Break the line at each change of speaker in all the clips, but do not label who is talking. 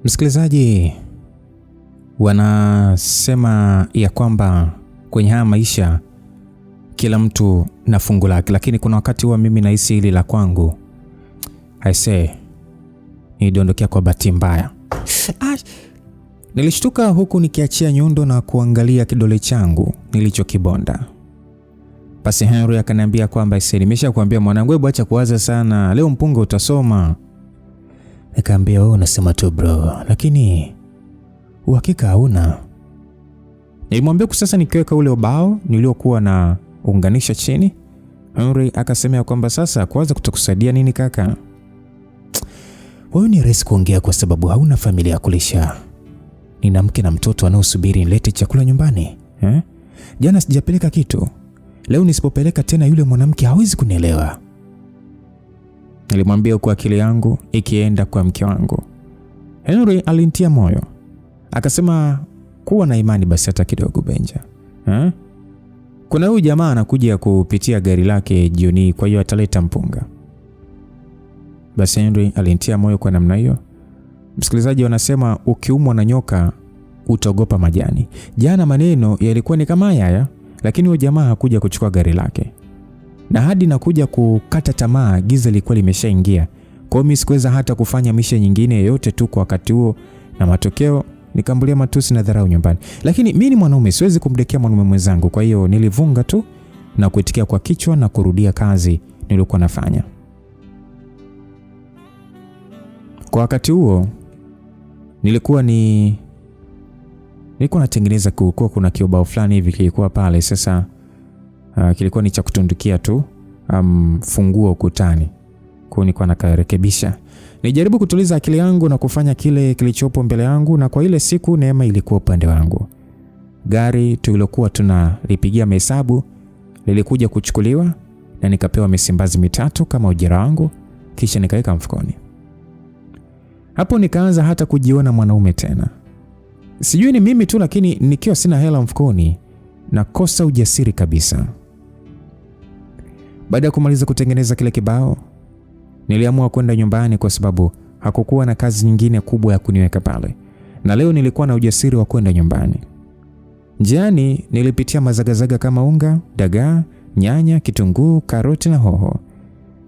Msikilizaji, wanasema ya kwamba kwenye haya maisha kila mtu na fungu lake, lakini kuna wakati huwa mimi nahisi hili la kwangu nidondokea kwa bahati mbaya. Nilishtuka huku nikiachia nyundo na kuangalia kidole changu nilichokibonda. Basi Henry akaniambia kwamba nimesha kuambia mwanangu, hebu acha kuwaza sana, leo mpunga utasoma. Nikamwambia wewe unasema tu bro, lakini uhakika hauna. Nilimwambia kwa sasa nikiweka ule ubao niliokuwa na unganisha chini. Henry akasema kwamba sasa kuanza kutakusaidia nini kaka? Wewe ni rahisi kuongea kwa sababu hauna familia ya kulisha. Nina mke na mtoto wanaosubiri nilete chakula nyumbani. Jana sijapeleka kitu. Leo nisipopeleka tena yule mwanamke hawezi kunielewa. Nilimwambia kwa akili yangu ikienda kwa mke wangu. Henry alinitia moyo. Akasema kuwa na imani basi hata kidogo Benja. Kuna huyu jamaa anakuja kupitia gari lake jioni, kwa hiyo ataleta mpunga. Basi Henry alinitia moyo kwa namna hiyo. Msikilizaji, wanasema ukiumwa na nyoka utaogopa majani. Jana maneno yalikuwa ni kama haya, lakini huyo jamaa hakuja kuchukua gari lake. Na hadi nakuja kukata tamaa, giza lilikuwa limeshaingia. Kwa hiyo mimi sikuweza hata kufanya mishe nyingine yoyote tu kwa wakati huo, na matokeo nikambulia matusi na dharau nyumbani. Lakini mimi ni mwanaume, siwezi kumdekea mwanaume mwenzangu, kwa hiyo nilivunga tu na kuitikia kwa kichwa na kurudia kazi niliyokuwa nafanya. Kwa wakati huo nilikuwa natengeneza, kulikuwa kuna kiobao fulani hivi kilikuwa pale. Sasa kilikuwa ni cha kutundukia tu funguo ukutani. Kwa hiyo nilikuwa nakarekebisha. Nijaribu kutuliza akili yangu na kufanya kile kilichopo mbele yangu, na kwa ile siku neema ilikuwa upande wangu. Gari tulilokuwa tunalipigia mahesabu lilikuja kuchukuliwa na nikapewa misimbazi 3 kama ujira wangu, kisha nikaweka mfukoni. Hapo nikaanza hata kujiona mwanaume tena. Sijui ni mimi tu, lakini nikiwa sina hela mfukoni nakosa ujasiri kabisa. Baada ya kumaliza kutengeneza kile kibao, niliamua kwenda nyumbani kwa sababu hakukuwa na kazi nyingine kubwa ya kuniweka pale. Na leo nilikuwa na ujasiri wa kwenda nyumbani. Njiani nilipitia mazagazaga kama unga, dagaa, nyanya, kitunguu, karoti na hoho.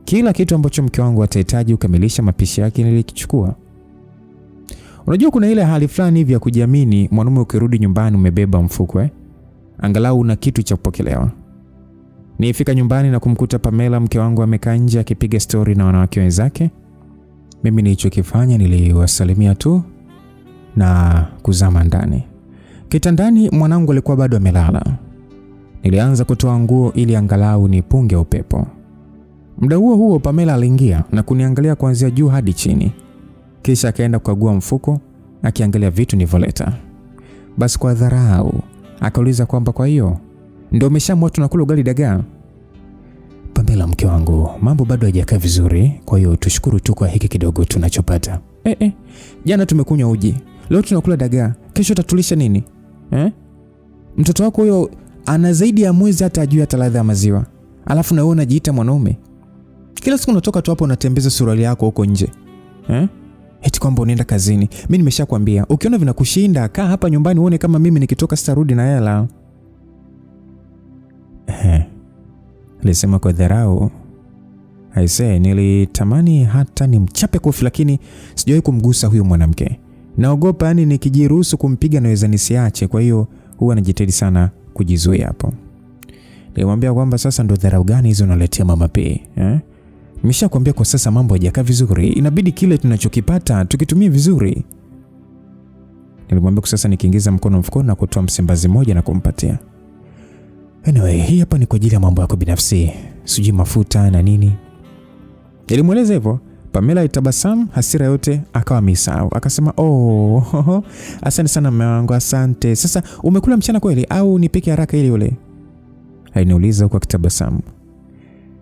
Kila kitu ambacho mke wangu atahitaji kukamilisha mapishi yake nilikichukua. Unajua kuna ile hali fulani hivi ya kujiamini mwanaume ukirudi nyumbani umebeba mfuko angalau una kitu cha kupokelewa. Nilifika nyumbani na kumkuta Pamela mke wangu amekaa nje akipiga story na wanawake wenzake. Mimi nilichokifanya niliwasalimia tu na kuzama ndani. Kitandani mwanangu alikuwa bado amelala. Nilianza kutoa nguo ili angalau nipunge upepo. Muda huo Pamela aliingia na kuniangalia kuanzia juu hadi chini. Kisha akaenda kukagua mfuko akiangalia vitu nilivyoleta. Basi kwa dharau akauliza kwamba kwa hiyo ndio umeshaamua tunakula ugali dagaa? Pamela mke wangu, mambo bado hayajakaa vizuri, kwa hiyo tushukuru tu kwa hiki kidogo tunachopata. Jana tumekunywa uji, leo tunakula dagaa, kesho utatulisha nini? Mtoto wako huyo ana zaidi ya mwezi hata ajui hata ladha ya maziwa. Alafu na wewe unajiita mwanaume. Kila siku unatoka tu hapo unatembeza suruali yako huko nje. Eti kwamba unaenda kazini. Mimi nimeshakwambia, ukiona vinakushinda kaa hapa nyumbani uone kama mimi nikitoka sitarudi na hela. Alisema kwa dharau. Nilitamani hata nimchape kofi, lakini sijawahi kumgusa huyo mwanamke. Naogopa nikijiruhusu kumpiga naweza nisiache, kwa hiyo huwa najitahidi sana kujizuia hapo. Nilimwambia kwamba sasa ndo dharau gani hizo unaletea mama P? Nimeshakwambia kwa sasa mambo hayajakaa vizuri, inabidi kile tunachokipata tukitumie vizuri. Nilimwambia kwa sasa nikiingiza mkono mfukoni na kutoa msimbazi moja na kumpatia. Anyway, hii hapa ni kwa ajili ya mambo yako binafsi, sijui mafuta na nini. Nilimweleza hivyo. Pamela itabasamu, hasira yote akawa misao. Akasema, asante sana mume wangu, asante. Sasa umekula mchana kweli au nipike haraka ili ule? Aliniuliza kwa kitabasamu.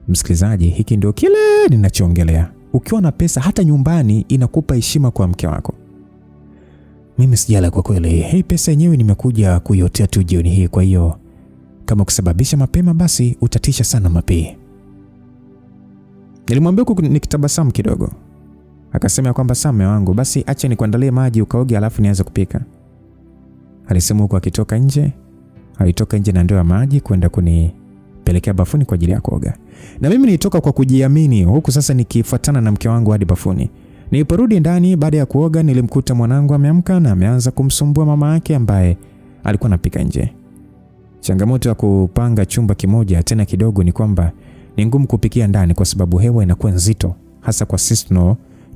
Msikilizaji, hiki ndio kile ninachoongelea. Ukiwa na pesa hata nyumbani inakupa heshima kwa mke wako. Mimi sijala kwa kweli. Hii pesa yenyewe nimekuja kuiotea tu jioni hii, kwa hiyo kama kusababisha mapema basi utatisha sana mapi. Nilimwambia nikitabasamu kidogo. Akasema kwamba Same wangu, basi acha nikuandalie maji ukaoge alafu nianze kupika. Alisema huko akitoka nje. Alitoka nje na ndoo ya maji kwenda kunipelekea bafuni kwa ajili ya kuoga. Na mimi nilitoka kwa kujiamini, huku sasa nikifuatana na mke wangu hadi bafuni. Niliporudi ndani baada ya kuoga, nilimkuta mwanangu ameamka na ameanza kumsumbua mama yake ambaye alikuwa anapika nje. Changamoto ya kupanga chumba kimoja tena kidogo ni kwamba ni ngumu kupikia ndani kwa sababu hewa inakuwa nzito, hasa kwa sisi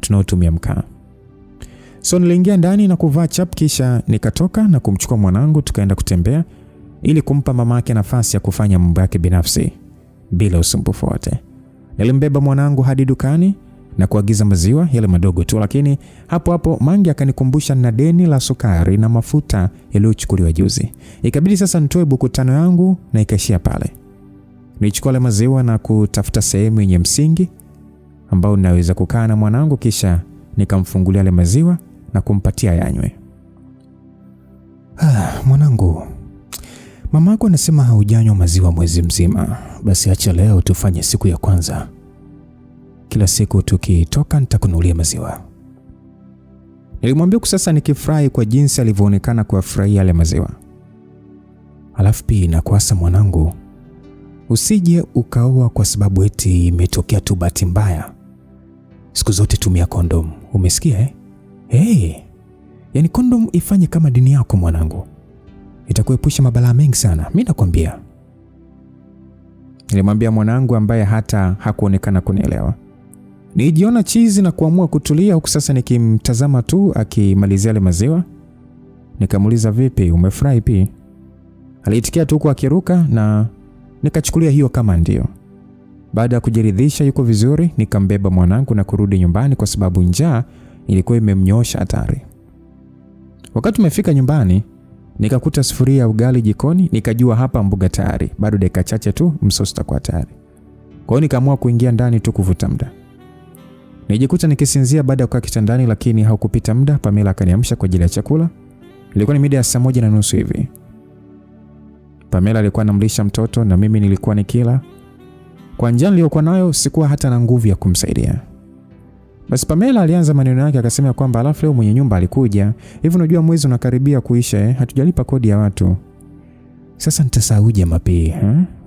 tunaotumia mkaa. So niliingia ndani na kuvaa chap, kisha nikatoka na kumchukua mwanangu tukaenda kutembea ili kumpa mama yake nafasi ya kufanya mambo yake binafsi bila usumbufu wote. Nilimbeba mwanangu hadi dukani na kuagiza maziwa yale madogo tu, lakini hapo Mangi akanikumbusha na deni la sukari na mafuta yaliyochukuliwa juzi. Ikabidi sasa nitoe buku 5 yangu na ikaishia pale. Nilichukua ile maziwa na kutafuta sehemu yenye msingi ambao naweza kukaa na mwanangu, kisha nikamfungulia ile maziwa na kumpatia yanywe. Mwanangu, mamako anasema haujanywa maziwa mwezi mzima. Basi acha leo tufanye siku ya kwanza. Kila siku tukitoka nitakununulia maziwa. Nilimwambia sasa nikifurahi kwa jinsi alivyoonekana kuafurahia yale maziwa. Alafu pia nakuasa mwanangu, usije ukaoa kwa sababu eti imetokea tu bahati mbaya. Siku zote tumia kondom. Umesikia Yaani kondom ifanye kama dini yako mwanangu. Itakuepusha mabalaa mengi sana, mimi nakwambia. Nilimwambia mwanangu ambaye hata hakuonekana kunielewa. Nijiona chizi na kuamua kutulia, huku sasa nikimtazama tu akimalizia ile maziwa. Nikamuuliza, vipi, umefurahi pia? Aliitikia tu kwa akiruka na nikachukulia hiyo kama ndio. Baada ya kujiridhisha yuko vizuri, nikambeba mwanangu na kurudi nyumbani kwa sababu njaa ilikuwa imemnyosha hatari. Wakati tumefika nyumbani, nikakuta sufuria ya ugali jikoni, nikajua hapa mboga tayari. Bado dakika chache tu msosi utakuwa tayari. Kwa hiyo nikaamua kuingia ndani tu kuvuta muda. Nijikuta nikisinzia baada ya kukaa kitandani, lakini haukupita muda Pamela akaniamsha kwa ajili ya chakula. Ilikuwa ni mida ya 1:30 hivi. Pamela alikuwa anamlisha mtoto na mimi nilikuwa nikila. Kwa njaa niliyokuwa nayo sikuwa hata na nguvu ya kumsaidia. Basi Pamela alianza maneno yake akasema kwamba alafu leo mwenye nyumba alikuja. Hivi unajua mwezi unakaribia kuisha hatujalipa kodi ya watu. Sasa nitasauje mapi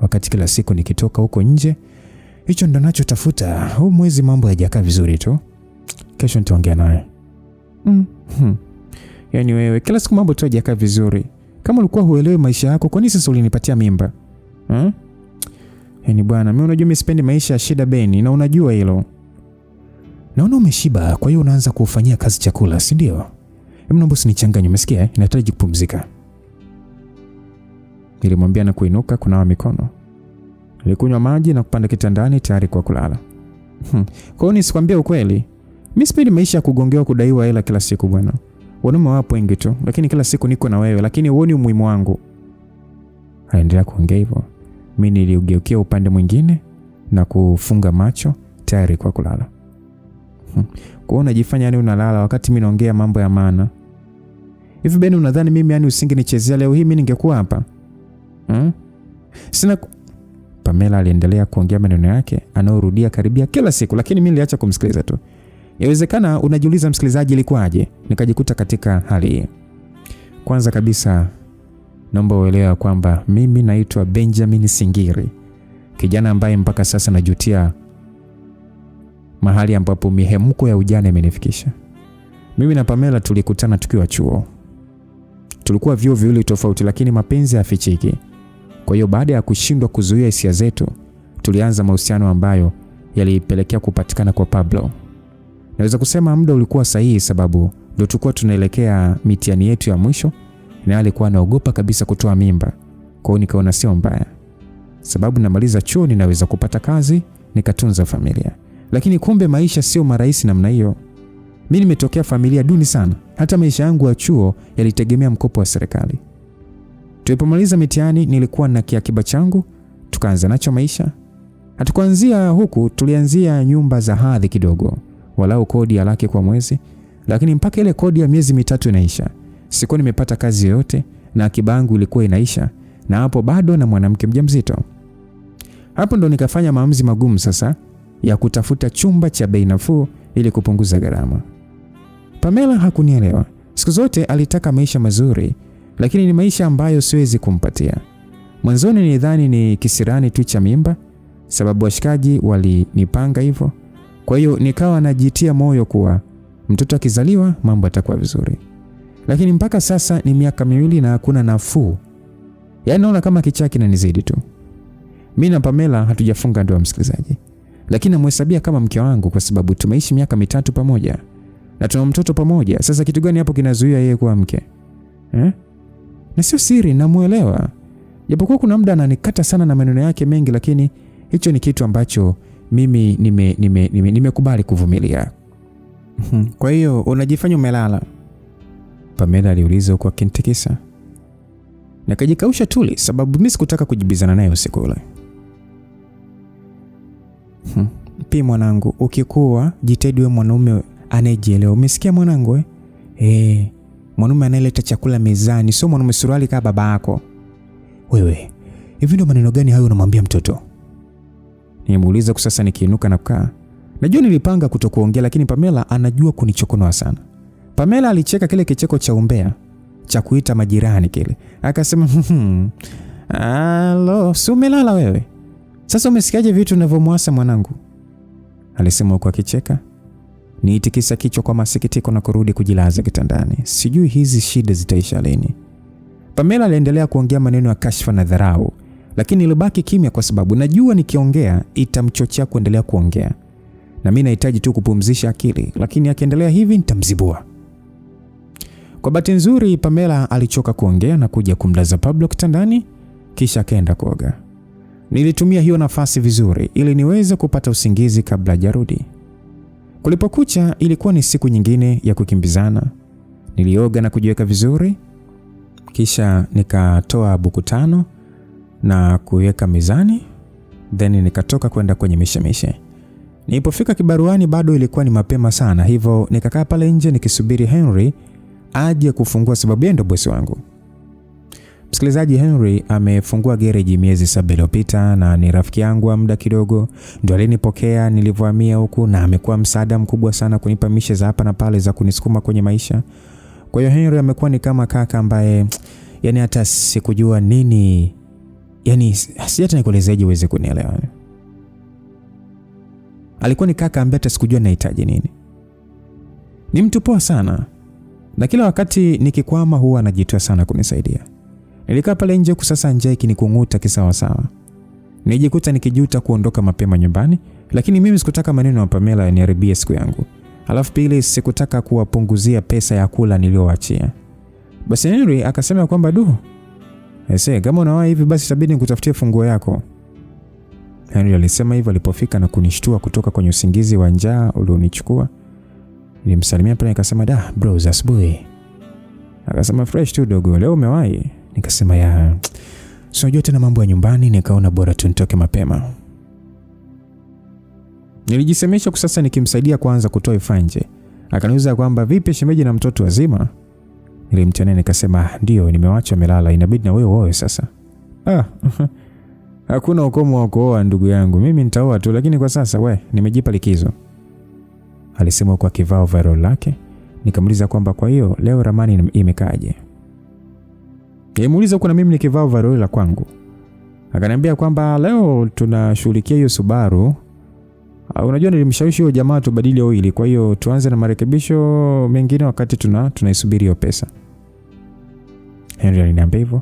wakati kila siku nikitoka huko nje. Hicho ndo nachotafuta. Huu mwezi mambo hayajakaa vizuri tu. Kesho nitaongea naye. Yaani wewe kila siku mambo tu hayajakaa vizuri. Kama ulikuwa huelewi maisha yako, kwa nini sasa ulinipatia mimba? Yaani bwana, mimi unajua mimi sipendi maisha ya shida Beni na unajua hilo. Naona umeshiba, kwa hiyo unaanza kufanyia kazi chakula, si ndio? Hebu naomba usinichanganye, umesikia? Ninahitaji kupumzika. Nilimwambia na kuinuka kunawa mikono. Nilikunywa maji na kupanda kitandani tayari kwa kulala. Kwa hiyo nisikwambia ukweli, mimi sipendi maisha ya kugongewa kudaiwa hela kila siku bwana. Wanaume wapo wengi tu, lakini kila siku niko na wewe, lakini huoni umuhimu wangu. Aendelea kuongea hivyo. Mimi niligeukia upande mwingine na kufunga macho tayari kwa kulala. Kwa hiyo unajifanya yani unalala wakati mimi naongea mambo ya maana. Hivi Beni unadhani mimi yani usingenichezea leo hii mimi ningekuwa hapa? Sina. Pamela aliendelea kuongea maneno yake anaorudia karibia kila siku, lakini mimi niliacha kumsikiliza tu. Yawezekana unajiuliza msikilizaji ilikuwaje nikajikuta katika hali hii. Kwanza kabisa naomba uelewe kwamba mimi naitwa Benjamin Singiri, kijana ambaye mpaka sasa najutia mahali ambapo mihemko ya ujana imenifikisha. Mimi na Pamela tulikutana tukiwa chuo. Tulikuwa vyuo viwili tofauti, lakini mapenzi hayafichiki. Kwa hiyo baada ya kushindwa kuzuia hisia zetu, tulianza mahusiano ambayo yalipelekea kupatikana kwa Pablo. Naweza kusema muda ulikuwa sahihi sababu ndio tulikuwa tunaelekea mitihani yetu ya mwisho na alikuwa anaogopa kabisa kutoa mimba. Kwa hiyo nikaona sio mbaya. Sababu namaliza chuo ninaweza kupata kazi, nikatunza familia. Lakini kumbe maisha sio marahisi namna hiyo. Mimi nimetokea familia duni sana. Hata maisha yangu ya chuo yalitegemea mkopo wa serikali. Tulipomaliza mitihani nilikuwa na kiakiba changu, tukaanza nacho maisha. Hatukuanzia huku, tulianzia nyumba za hadhi kidogo, walau kodi ya laki kwa mwezi, lakini mpaka ile kodi ya miezi 3 inaisha, sikuwa nimepata kazi yoyote na akiba yangu ilikuwa inaisha, na hapo bado na mwanamke mjamzito. Hapo ndo nikafanya maamuzi magumu sasa ya kutafuta chumba cha bei nafuu ili kupunguza gharama. Pamela hakunielewa. Siku zote alitaka maisha mazuri, lakini ni maisha ambayo siwezi kumpatia. Mwanzoni nilidhani ni kisirani tu cha mimba, sababu washikaji walinipanga hivyo. Kwa hiyo nikawa najitia moyo kuwa mtoto akizaliwa mambo yatakuwa vizuri. Lakini mpaka sasa ni miaka 2 na hakuna nafuu. Yaani naona kama kichaa kinanizidi tu. Mimi na Pamela hatujafunga ndoa, msikilizaji. Lakini namhesabia kama mke wangu kwa sababu tumeishi miaka 3 pamoja. Na tuna mtoto pamoja. Sasa kitu gani hapo kinazuia yeye kuwa mke? Na sio siri, namuelewa. Japokuwa kuna muda ananikata sana na maneno yake mengi, lakini hicho ni kitu ambacho mimi nimekubali kuvumilia. Kwa hiyo unajifanya umelala? Pamela aliuliza huko akintikisa. Nikajikausha tuli sababu mimi sikutaka kujibizana naye usiku ule. Pia mwanangu, ukikuwa jitahidi wewe mwanaume anayejielewa. Umesikia mwanangu? Mwanaume anayeleta chakula mezani, sio mwanaume suruali kama baba yako. Wewe, hivi ndio maneno gani hayo unamwambia mtoto? Nimuuliza kwa sasa nikiinuka na kukaa. Najua nilipanga kutokuongea, lakini Pamela anajua kunichokonoa sana. Pamela alicheka kile kicheko cha umbea cha kuita majirani kile. Akasema, "Alo, si umelala wewe? Sasa umesikiaje vitu ninavyomwasa mwanangu?" Alisema huko akicheka. Niitikisa kichwa kwa masikitiko na kurudi kujilaza kitandani. Sijui hizi shida zitaisha lini. Pamela aliendelea kuongea maneno ya kashfa na dharau, lakini nilibaki kimya kwa sababu najua nikiongea itamchochea kuendelea kuongea. Na mimi nahitaji tu kupumzisha akili, lakini akiendelea hivi nitamzibua. Kwa bahati nzuri Pamela alichoka kuongea na kuja kumlaza Pablo kitandani kisha akaenda kuoga. Nilitumia hiyo nafasi vizuri ili niweze kupata usingizi kabla hajarudi. Kulipokucha ilikuwa ni siku nyingine ya kukimbizana. Nilioga na kujiweka vizuri, kisha nikatoa buku 5 na kuweka mezani, then nikatoka kwenda kwenye mishemishe. Nilipofika kibaruani bado ilikuwa ni mapema sana, hivyo nikakaa pale nje nikisubiri Henry aje kufungua sababu yeye ndo bosi wangu. Msikilizaji, Henry amefungua garage miezi 7 iliyopita na ni rafiki yangu wa muda kidogo. Ndio alinipokea nilivyohamia huku na amekuwa msaada mkubwa sana kunipa mishe za hapa na pale za kunisukuma kwenye maisha. Kwa hiyo Henry amekuwa ni kama kaka ambaye yani hata sikujua nini, yani sijata nikuelezeje uweze kunielewa. Alikuwa ni kaka ambaye hata sikujua nahitaji nini. Ni mtu poa sana. Na kila wakati nikikwama huwa anajitoa sana kunisaidia. Nilikaa pale nje kusasa njaa ikinikunguta kisawa sawa. Nijikuta nikijuta kuondoka mapema nyumbani, lakini mimi sikutaka maneno ya Pamela yaniharibie siku yangu. Alafu pili sikutaka kuwapunguzia pesa ya kula niliyowaachia. Basi Henry akasema kwamba kama unawahi hivi basi itabidi nikutafutie funguo yako. Henry alisema hivyo alipofika na kunishtua kutoka kwenye usingizi wa njaa ulionichukua. Nilimsalimia pale nikasema, bro, asubuhi." Akasema, "Fresh tu dogo, leo umewahi?" Nikasema, "Unajua tena mambo ya nyumbani, nikaona bora tu nitoke mapema." Nilijisemesha kwa sasa nikimsaidia kwanza kutoa ifa nje. Akaniuliza kwamba vipi shemeji na mtoto wazima? Nilimtania nikasema, "Ndio, nimewaacha wamelala, inabidi na wewe sasa." Hakuna ukomo wa kuoa ndugu yangu. Mimi nitaoa tu, lakini kwa sasa nimejipa likizo. Alisema kwa kivao overall lake. Nikamuuliza kwamba kwa hiyo leo ramani imekaaje? Nilimuuliza kuna mimi nikivaa overall la kwangu. Akaniambia kwamba leo tunashughulikia hiyo Subaru. Unajua nilimshawishi huyo jamaa tubadili oili, kwa hiyo tuanze na marekebisho mengine wakati tunaisubiri hiyo pesa. Henry aliniambia hivyo.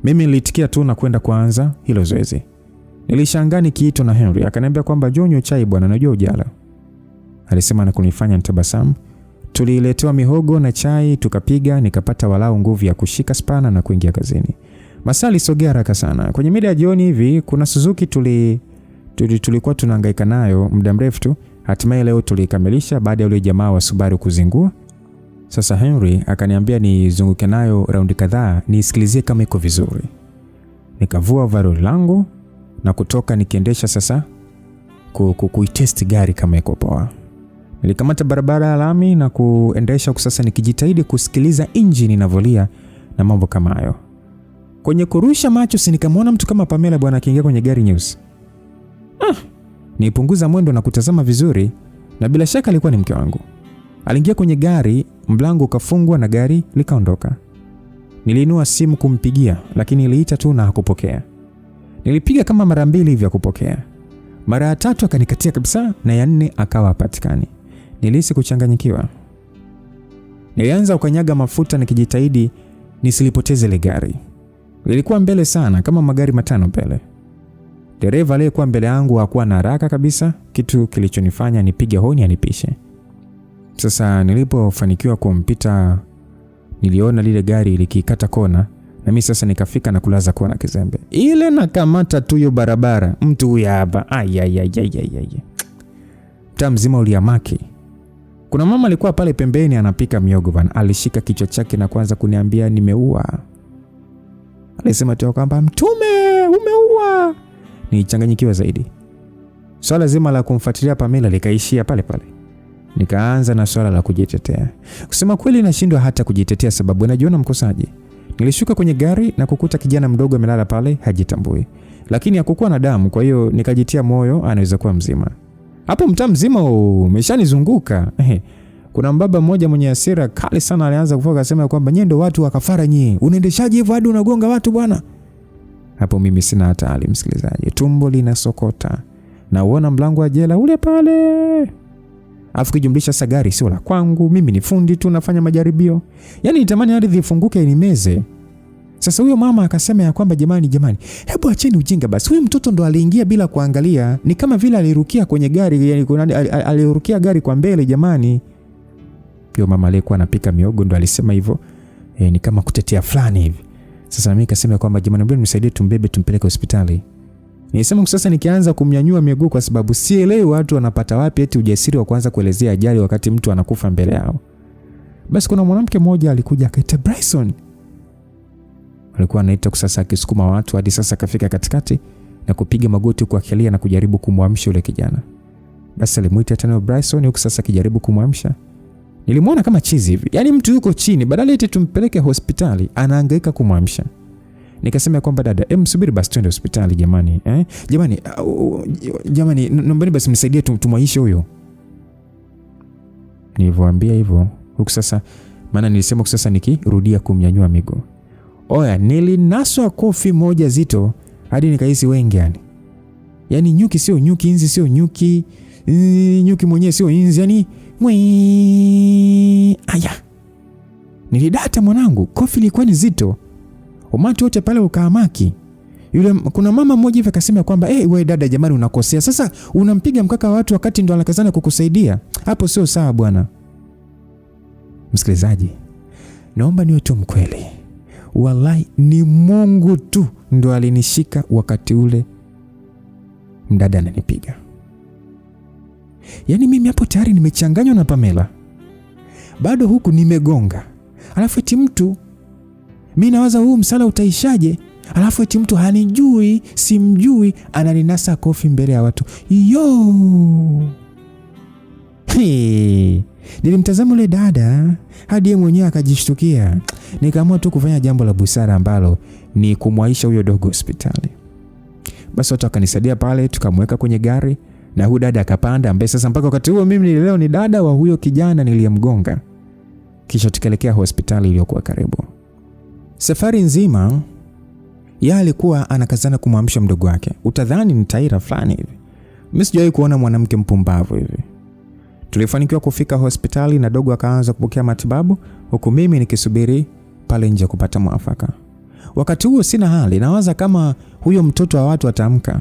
Mimi nilitikia tu na kwenda kuanza hilo zoezi. Nilishangaa nikiitwa na Henry, akaniambia kwamba jonyo chai bwana, najua ujala. Alisema na kunifanya nitabasamu. Tuliletewa mihogo na chai tukapiga, nikapata walau nguvu ya kushika spana na kuingia kazini. Masaa alisogea haraka sana. Kwenye mida ya jioni hivi kuna Suzuki tulikuwa tunahangaika nayo muda mrefu tu. Hatimaye leo tulikamilisha baada ya yule jamaa wa Subaru kuzingua. Sasa Henry akaniambia nizunguke nayo raundi kadhaa nisikilizie kama iko vizuri. Nikavua overall langu na kutoka nikiendesha sasa kuitest gari kama iko poa. Nilikamata barabara ya lami na kuendesha sasa nikijitahidi kusikiliza engine inavolia na mambo kama hayo. Kwenye kurusha macho nikamwona mtu kama Pamela bwana akiingia kwenye gari nyeusi. Nipunguza mwendo na kutazama vizuri na bila shaka alikuwa ni mke wangu. Aliingia kwenye gari, mlango ukafungwa na gari likaondoka. Niliinua simu kumpigia, lakini iliita tu na hakupokea. Nilipiga kama mara 2 hivi hakupokea. Mara ya 3 akanikatia kabisa, na ya 4 akawa hapatikani. Nilihisi kuchanganyikiwa. Nilianza kukanyaga mafuta nikijitahidi nisilipoteze ile gari. Lilikuwa mbele sana, kama magari 5 mbele. Dereva aliyekuwa mbele yangu hakuwa na haraka kabisa, kitu kilichonifanya nipige honi anipishe. Sasa nilipofanikiwa kumpita, niliona lile gari likikata kona, na mimi sasa nikafika na kulaza kona kizembe. Ile nakamata tu hiyo barabara, mtu huyu hapa. Mtaa mzima uliamaki. Kuna mama alikuwa pale pembeni anapika miogo bana. Alishika kichwa chake na kuanza kuniambia nimeua. Alisema tu kwamba Mtume umeua. Nilichanganyikiwa zaidi. Swala zima la kumfuatilia Pamela likaishia pale pale. Nikaanza na swala la kujitetea. Kusema kweli nashindwa hata kujitetea sababu najiona mkosaji. Nilishuka kwenye gari na kukuta kijana mdogo amelala pale hajitambui. Lakini hakukuwa na damu, kwa hiyo nikajitia moyo anaweza kuwa mzima. Hapo mtaa mzima umeshanizunguka. Kuna mbaba mmoja mwenye hasira kali sana alianza kufoka akasema kwamba nyie ndio watu wa kafara nyie. Unaendeshaje hivyo hadi unagonga watu bwana? Hapo mimi sina hata hali msikilizaji. Tumbo linasokota. Na uona mlango wa jela ule pale. Afu kijumlisha sagari sio la kwangu, mimi ni fundi tu nafanya majaribio. Yaani nitamani ardhi ifunguke inimeze. Sasa huyo mama akasema ya kwamba jamani, hebu acheni ujinga basi. Huyu mtoto ndo aliingia bila kuangalia. Ni kama vile alirukia kwenye gari, yani alirukia gari kwa mbele jamani. Pia mama aliyekuwa anapika miogo ndo alisema hivyo. Ni kama kutetea fulani hivi. Sasa mimi nikasema kwamba jamani, mbona mnisaidie tumbebe tumpeleke hospitali. Nilisema sasa nikianza kumnyanyua miguu kwa sababu sielewi watu wanapata wapi eti ujasiri wa kuanza kuelezea ajali wakati mtu anakufa mbele yao. Basi kuna mwanamke mmoja alikuja akaita Bryson. Alikuwa anaita kusasa akisukuma watu hadi sasa kafika katikati na kupiga magoti kwa akilia na kujaribu kumwamsha yule kijana. Basi alimuita tena Bryson huko sasa kijaribu kumwamsha. Nilimwona kama chizi hivi. Yaani mtu yuko chini badala eti tumpeleke hospitali anahangaika kumwamsha. Nikasema kwamba dada, msubiri basi twende hospitali jamani, Jamani, naomba basi mnisaidie tumwaishe huyo. Nilivyoambia hivyo, huko sasa maana nilisema sasa nikirudia kumnyanyua miguu. Oya, nilinaswa kofi moja zito hadi nikahisi wengi yani. Yaani nyuki sio nyuki, inzi sio nyuki, nyuki mwenyewe sio inzi yani. Aya. Nilidata mwanangu, kofi lilikuwa ni zito. Umati wote pale ukaamaki. Kuna mama mmoja hivi akasema kwamba wewe dada jamani unakosea. Sasa unampiga mkaka wa watu wakati ndo anakazana kukusaidia. Hapo sio sawa bwana. Msikilizaji, naomba niwe tu mkweli. Wallahi ni Mungu tu ndo alinishika wakati ule mdada ananipiga. Yaani mimi hapo tayari nimechanganywa na Pamela. Bado huku nimegonga. Alafu eti mtu mimi nawaza huu msala utaishaje? Alafu eti mtu hanijui, simjui, ananinasa kofi mbele ya watu. Nilimtazama yule dada hadi yeye mwenyewe akajishtukia. Nikaamua tu kufanya jambo la busara ambalo ni kumwaisha huyo dogo hospitali. Basi watu akanisaidia pale, tukamweka kwenye gari na huyo dada akapanda, ambaye sasa mpaka wakati huo mimi nilileo ni dada wa huyo kijana niliyemgonga. Kisha tukaelekea hospitali iliyokuwa karibu. Safari nzima yeye alikuwa anakazana kumwamsha mdogo wake. Utadhani ni taira fulani hivi. Mimi sijawahi kuona mwanamke mpumbavu hivi. Tulifanikiwa kufika hospitali na dogo akaanza kupokea matibabu huku mimi nikisubiri pale nje kupata mwafaka. Wakati huo sina hali, nawaza kama huyo mtoto wa watu ataamka.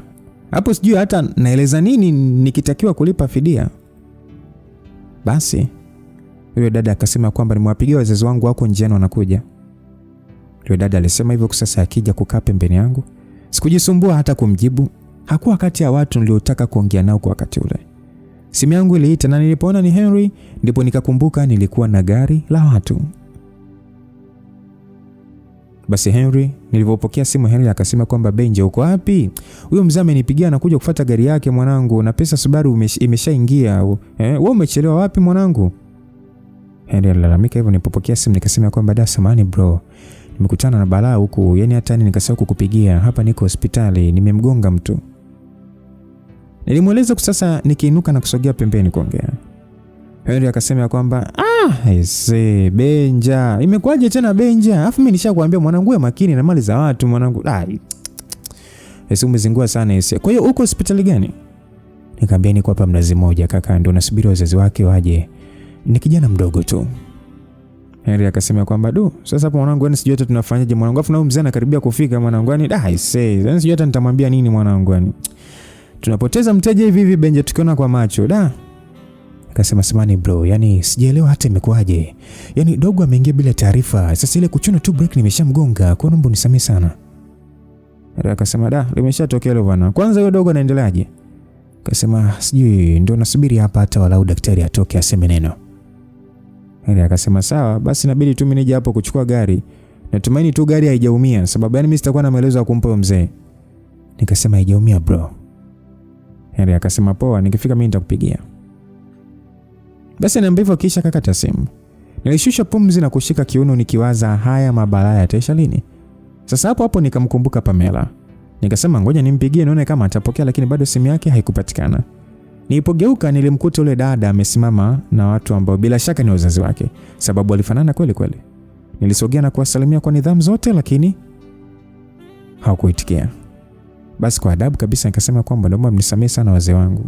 Hapo sijui hata naeleza nini nikitakiwa kulipa fidia. Basi yule dada akasema kwamba nimewapigia wazazi wangu wako njiani wanakuja. Yule dada alisema hivyo sasa akija kukaa pembeni yangu. Sikujisumbua hata kumjibu. Hakuwa kati ya watu niliotaka kuongea nao kwa wakati ule. Simu yangu iliita na nilipoona ni Henry ndipo nikakumbuka nilikuwa na gari la watu. Basi Henry, nilipopokea simu Henry akasema kwamba Benje uko wapi? Huyo mzee amenipigia anakuja kufuata gari yake mwanangu na pesa Subaru imeshaingia. Wewe umechelewa wapi mwanangu? Henry alilalamika hivyo. Nilipopokea simu nikasema kwamba da samani bro. Nimekutana na balaa huku, yani hata nikasahau kukupigia. Hapa niko hospitali, nimemgonga mtu. Nilimweleza sasa nikiinuka na kusogea pembeni kuongea. Henry akasema kwamba Benja, imekuwaje tena Benja? Alafu mimi nishakwambia mwanangu wewe makini na mali za watu mwanangu. Umezingua sana ese. Kwa hiyo uko hospitali gani? Nikamwambia niko hapa Mnazi Mmoja kaka, ndio nasubiri wazazi wake waje. Ni kijana mdogo tu. Henry akasema kwamba sasa hapo mwanangu yani sijui hata tunafanyaje mwanangu. Afu na mzee anakaribia kufika mwanangu yani yani sijui hata nitamwambia nini mwanangu yani. Tunapoteza mteja hivi Benja tukiona kwa macho. Akasema samani bro, yani sijaelewa hata imekuaje. Yani dogo ameingia bila taarifa. Sasa ile kuchuna tu break nimeshamgonga. Kwa naomba unisamee sana. Akasema limeshatokea leo bwana. Kwanza huyo dogo anaendeleaje? Akasema sijui, ndio nasubiri hapa hata walau daktari atoke aseme neno. Akasema sawa, basi inabidi tu mimi nije hapo kuchukua gari. Natumaini tu gari haijaumia sababu yani mimi sitakuwa na maelezo ya kumpa mzee. Nikasema haijaumia bro. Akasema poa, nikifika mimi nitakupigia. Basi niambia hivyo kisha kakata simu. Nilishusha pumzi na kushika kiuno nikiwaza haya mabalaa yataisha lini. Sasa hapo nikamkumbuka Pamela. Nikasema ngoja nimpigie nione kama atapokea, lakini bado simu yake haikupatikana. Nilipogeuka nilimkuta yule dada amesimama na watu ambao bila shaka ni wazazi wake, sababu walifanana kweli kweli. Nilisogea na kuwasalimia kwa nidhamu zote, lakini hawakuitikia. Basi kwa adabu kabisa nikasema kwamba naomba mnisamee sana wazee wangu.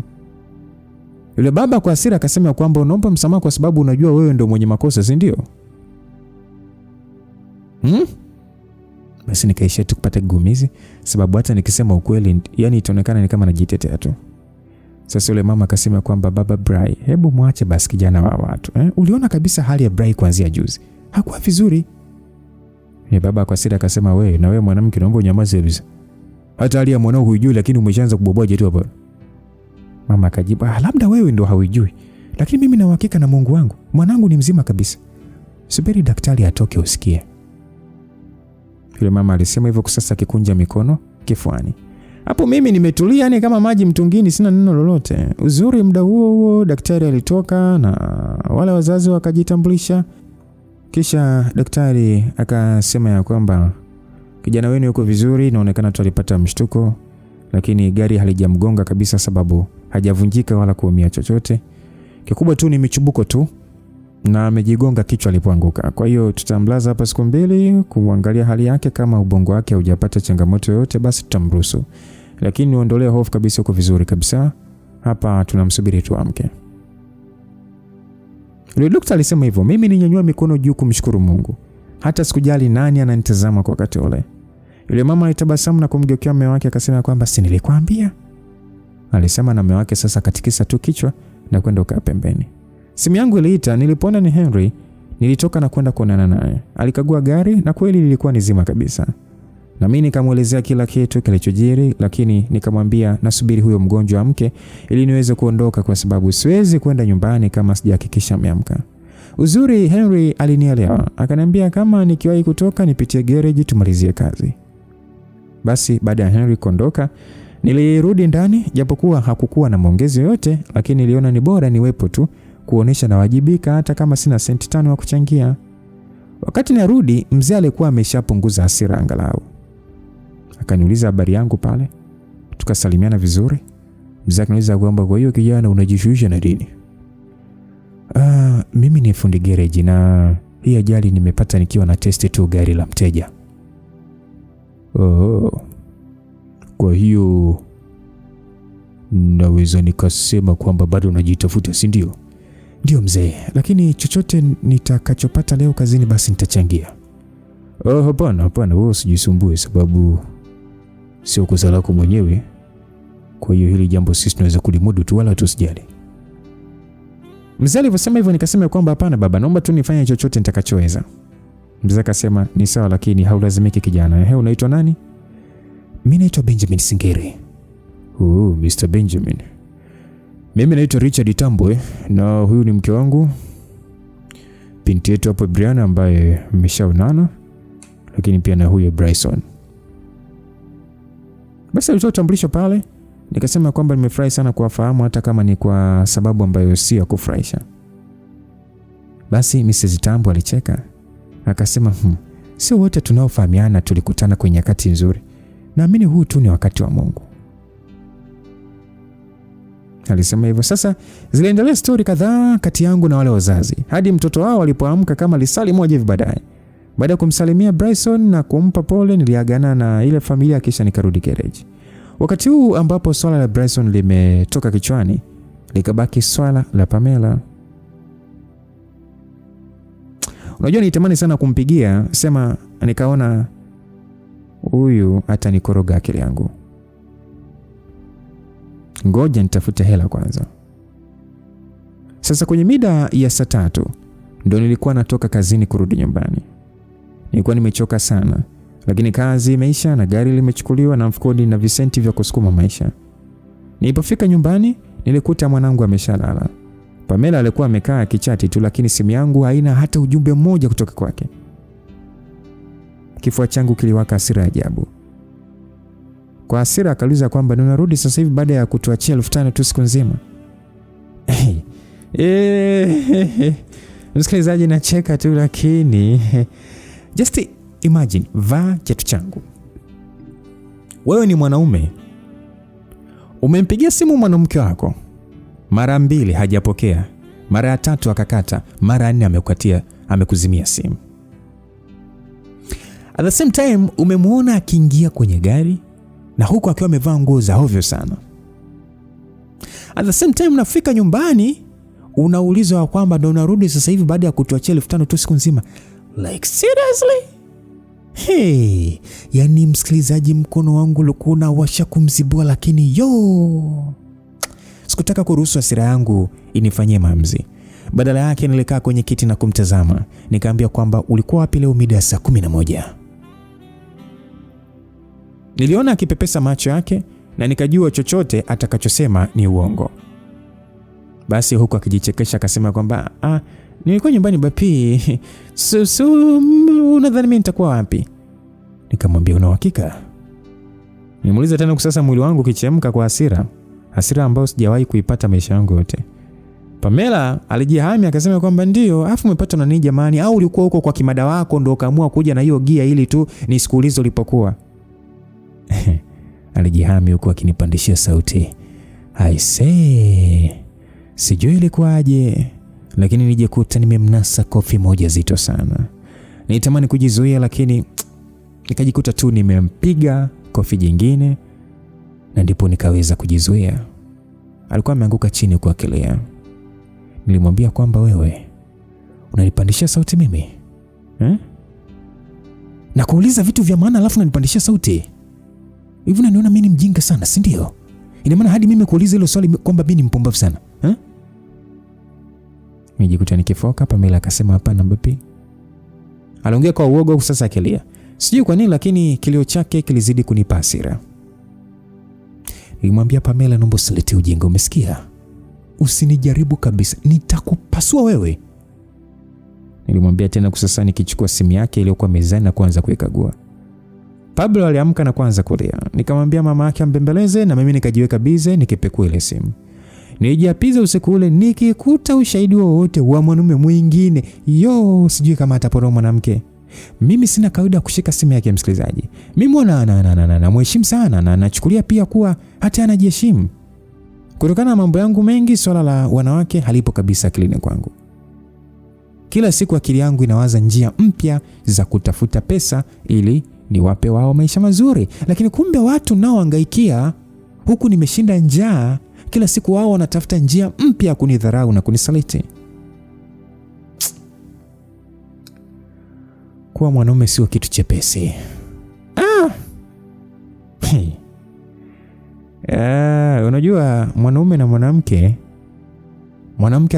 Yule baba kwa hasira akasema kwamba unaomba msamaha kwa sababu unajua wewe ndio mwenye makosa, si ndio? Basi nikaishia tu kupata gumizi sababu hata nikisema ukweli yani itaonekana ni kama najitetea tu. Sasa yule mama akasema kwamba baba Brai, hebu muache basi kijana wa watu. Uliona kabisa hali ya Brai kuanzia juzi. Hakuwa vizuri. Baba kwa hasira akasema na wewe mwanamke naomba unyamaze kabisa. Hata hali ya mwanao hujui lakini umeshaanza kuboboaje tu hapo. Mama akajibu, labda wewe ndo haujui. Lakini mimi na uhakika na Mungu wangu, mwanangu ni mzima kabisa. Subiri daktari atoke usikie. Yule mama alisema hivyo sasa akikunja mikono kifuani. Hapo mimi nimetulia yani kama maji mtungini, sina neno lolote. Uzuri muda huo daktari alitoka na wale wazazi wakajitambulisha. Kisha daktari akasema ya kwamba kijana wenu yuko vizuri, inaonekana tu alipata mshtuko, lakini gari halijamgonga kabisa sababu hajavunjika wala kuumia chochote. Kikubwa tu ni michubuko tu na amejigonga kichwa alipoanguka. Kwa hiyo tutamlaza hapa siku 2 kuangalia hali yake, kama ubongo wake hujapata changamoto yoyote basi tutamruhusu. Lakini niondolee hofu kabisa, uko vizuri kabisa. Hapa tunamsubiri tu amke. Yule daktari alisema hivyo, mimi ninyanyua mikono juu kumshukuru Mungu. Hata sikujali nani ananitazama kwa wakati ule. Yule mama alitabasamu na kumgeukia mume wake akasema kwamba si nilikwambia. Alisema na mume wake sasa katikisa tu kichwa na kwenda ukaa pembeni. Simu yangu iliita, nilipoona ni Henry, nilitoka na kwenda kuonana naye. Alikagua gari na kweli lilikuwa ni zima kabisa. Na mimi nikamuelezea kila kitu kilichojiri, lakini nikamwambia nasubiri huyo mgonjwa amke ili niweze kuondoka kwa sababu siwezi kwenda nyumbani kama sijahakikisha ameamka. Uzuri Henry alinielewa, akaniambia kama nikiwahi kutoka nipitie garage tumalizie kazi. Basi baada ya Henry kuondoka, nilirudi ndani japokuwa hakukuwa na maongezi yote, lakini niliona ni bora niwepo tu kuonesha na wajibika hata kama sina senti 5 wa kuchangia. Wakati narudi mzee alikuwa ameshapunguza hasira angalau. Akaniuliza habari yangu pale. Tukasalimiana vizuri. Mzee akaniuliza kwamba kwa hiyo kijana unajishughulisha na nini? Mimi ni fundi garage na hii ajali nimepata nikiwa na test tu gari la mteja. Kwa hiyo naweza nikasema kwamba bado unajitafuta, si ndio? Ndio mzee, lakini chochote nitakachopata leo kazini basi nitachangia. Hapana, wewe usijisumbue sababu sio kosa lako mwenyewe. Kwa hiyo hili jambo sisi tunaweza kulimudu tu, wala tusijali. Mzee alivyosema hivyo nikasema kwamba hapana baba, naomba tu nifanye chochote nitakachoweza. Mzee akasema ni sawa, lakini haulazimiki kijana. Unaitwa nani? Mimi naitwa Benjamin Singiri. Mr. Benjamin. Mimi naitwa Richard Tambwe na huyu ni mke wangu. Binti yetu hapo Brianna ambaye mmeshaonana, lakini pia na huyo Bryson. Basi alitoa utambulisho pale, nikasema kwamba nimefurahi sana kuwafahamu hata kama ni kwa sababu ambayo si ya kufurahisha. Basi Mrs. Tambwe alicheka. Akasema, sio wote tunaofahamiana tulikutana kwenye nyakati nzuri. Naamini huu tu ni wakati wa Mungu. Alisema hivyo. Sasa ziliendelea story kadhaa kati yangu na wale wazazi hadi mtoto wao walipoamka kama lisali moja hivi baadaye. Baada ya kumsalimia Bryson na kumpa pole, niliagana na ile familia kisha nikarudi garage. Wakati huu ambapo swala la Bryson limetoka kichwani, likabaki swala la Pamela. Unajua nitamani sana kumpigia, sema nikaona huyu atanikoroga akili yangu. Ngoja nitafute hela kwanza. Sasa kwenye mida ya saa 3 ndo nilikuwa natoka kazini kurudi nyumbani. Nilikuwa nimechoka sana, lakini kazi imeisha na gari limechukuliwa na mfukoni na visenti vya kusukuma maisha. Nilipofika nyumbani nilikuta mwanangu ameshalala. Pamela alikuwa amekaa kichati tu, lakini simu yangu haina hata ujumbe mmoja kutoka kwake. Kifua changu kiliwaka hasira ya ajabu. Kwa hasira akauliza kwamba unarudi sasa hivi baada ya kutuachia 1500 tu siku nzima. Msikilizaji, nacheka tu, lakini just imagine, vaa kiatu changu. Wewe ni mwanaume, umempigia simu mwanamke wako mara 2 hajapokea, mara ya 3 akakata, mara 4 amekukatia, amekuzimia simu. At the same time umemuona akiingia kwenye gari na huku akiwa amevaa nguo za ovyo sana. At the same time nafika nyumbani unaulizwa kwamba ndo unarudi sasa hivi baada ya kutuachia 1500 tu siku nzima. Like seriously? Hey, yani msikilizaji, mkono wangu ulikuwa unawasha kumzibua, lakini sikutaka kuruhusu hasira yangu inifanyie maamuzi. Badala yake nilikaa kwenye kiti na kumtazama. Nikaambia kwamba ulikuwa wapi leo mida saa 11? Niliona akipepesa macho yake na nikajua chochote atakachosema ni uongo. Basi huku akijichekesha akasema kwamba nilikuwa nyumbani bapi. Unadhani mimi nitakuwa wapi? Nikamwambia una uhakika? Nimuuliza tena, kusasa mwili wangu kichemka kwa hasira ambayo sijawahi kuipata maisha yangu yote. Pamela alijihami akasema kwamba ndio. Afu umepata na nini jamani? Au ulikuwa huko kwa kimada wako ndo kaamua kuja na hiyo gia ili tu nisikuulize ulipokuwa? Alijihami huko akinipandishia sauti. I say, sijui ilikuwaje, lakini nijekuta nimemnasa kofi moja zito sana. Nitamani kujizuia, lakini nikajikuta tu nimempiga kofi jingine, na ndipo nikaweza kujizuia. Alikuwa ameanguka chini kwa kilea. Nilimwambia kwamba wewe unanipandishia sauti mimi? Na kuuliza vitu vya maana alafu unanipandishia sauti? Hivi unaniona mimi ni mjinga sana, si ndio? Ina maana hadi mimi kuuliza hilo swali kwamba mimi ni mpumbavu sana? Nijikuta nikifoka. Pamela akasema hapana baby. Aliongea kwa uoga sasa akilia. Sijui kwa nini, lakini kilio chake kilizidi kunipa hasira. Nilimwambia Pamela, naomba usilete ujinga, umesikia? Usinijaribu kabisa, nitakupasua wewe. Nilimwambia tena kusasa nikichukua simu yake iliyokuwa mezani na kuanza kuikagua. Pablo aliamka na kuanza kulia. Nikamwambia mama yake ambembeleze na mimi nikajiweka bize nikipekua ile simu. Nijiapiza usiku ule nikikuta ushahidi wowote wa mwanaume mwingine. Sijui kama atapora mwanamke. Mimi sina kawaida kushika simu yake msikilizaji. Mimi na mheshimu sana na nachukulia pia kuwa hata anajiheshimu. Kutokana na mambo yangu mengi, swala la wanawake halipo kabisa akilini kwangu. Kila siku akili yangu inawaza njia mpya za kutafuta pesa ili niwape wao maisha mazuri, lakini kumbe watu nao hangaikia huku nimeshinda njaa. Kila siku wao wanatafuta njia mpya kunidharau na kunisaliti. Kuwa mwanaume sio kitu chepesi. Unajua mwanaume na mwanamke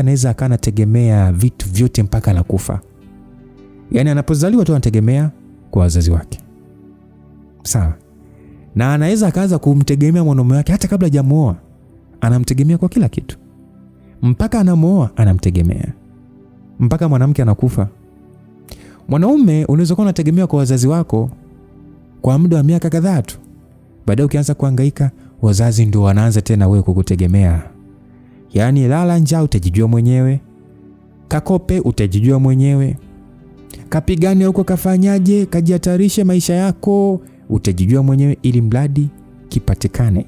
anaweza akanategemea vitu vyote mpaka anakufa. Yaani anapozaliwa tu anategemea kwa wazazi wake. Sawa. Na anaweza akaanza kumtegemea mwanaume wake hata kabla hajamuoa. Anamtegemea kwa kila kitu. Mpaka anamuoa anamtegemea. Mpaka mwanamke anakufa. Mwanaume unaweza kuwa unategemea kwa wazazi wako kwa muda wa miaka kadhaa tu. Baadaye ukianza kuhangaika, wazazi ndio wanaanza tena wewe kukutegemea. Yaani lala njaa utajijua mwenyewe. Kakope utajijua mwenyewe. Kapigane huko, kafanyaje, kajihatarishe maisha yako, utajijua mwenyewe, ili mradi kipatikane.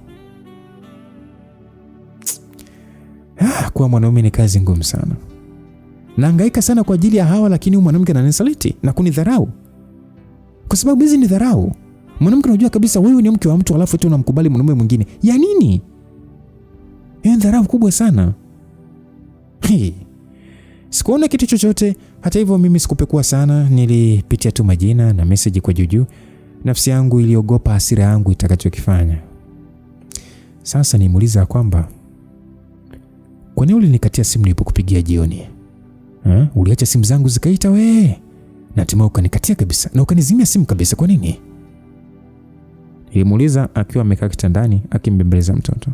Kuwa mwanaume ni kazi ngumu sana. Nahangaika sana kwa ajili ya Hawa, lakini huyu mwanamke ananisaliti na kunidharau. Kwa sababu hizi ni dharau. Mwanamke unajua kabisa wewe ni mke wa mtu alafu tu unamkubali mwanaume mwingine. Ya nini? Ni dharau kubwa sana. Sikuona kitu chochote. Hata hivyo mimi sikupekua sana, nilipitia tu majina na message kwa juju. Nafsi yangu iliogopa hasira yangu itakachokifanya. Sasa nimuuliza kwamba kwa nini ulinikatia simu nilipokupigia jioni? Uliacha simu zangu zikaita we. Na hatimaye ukanikatia kabisa na ukanizimia simu kabisa, kwa nini? Nilimuuliza akiwa amekaa kitandani akimbembeleza mtoto.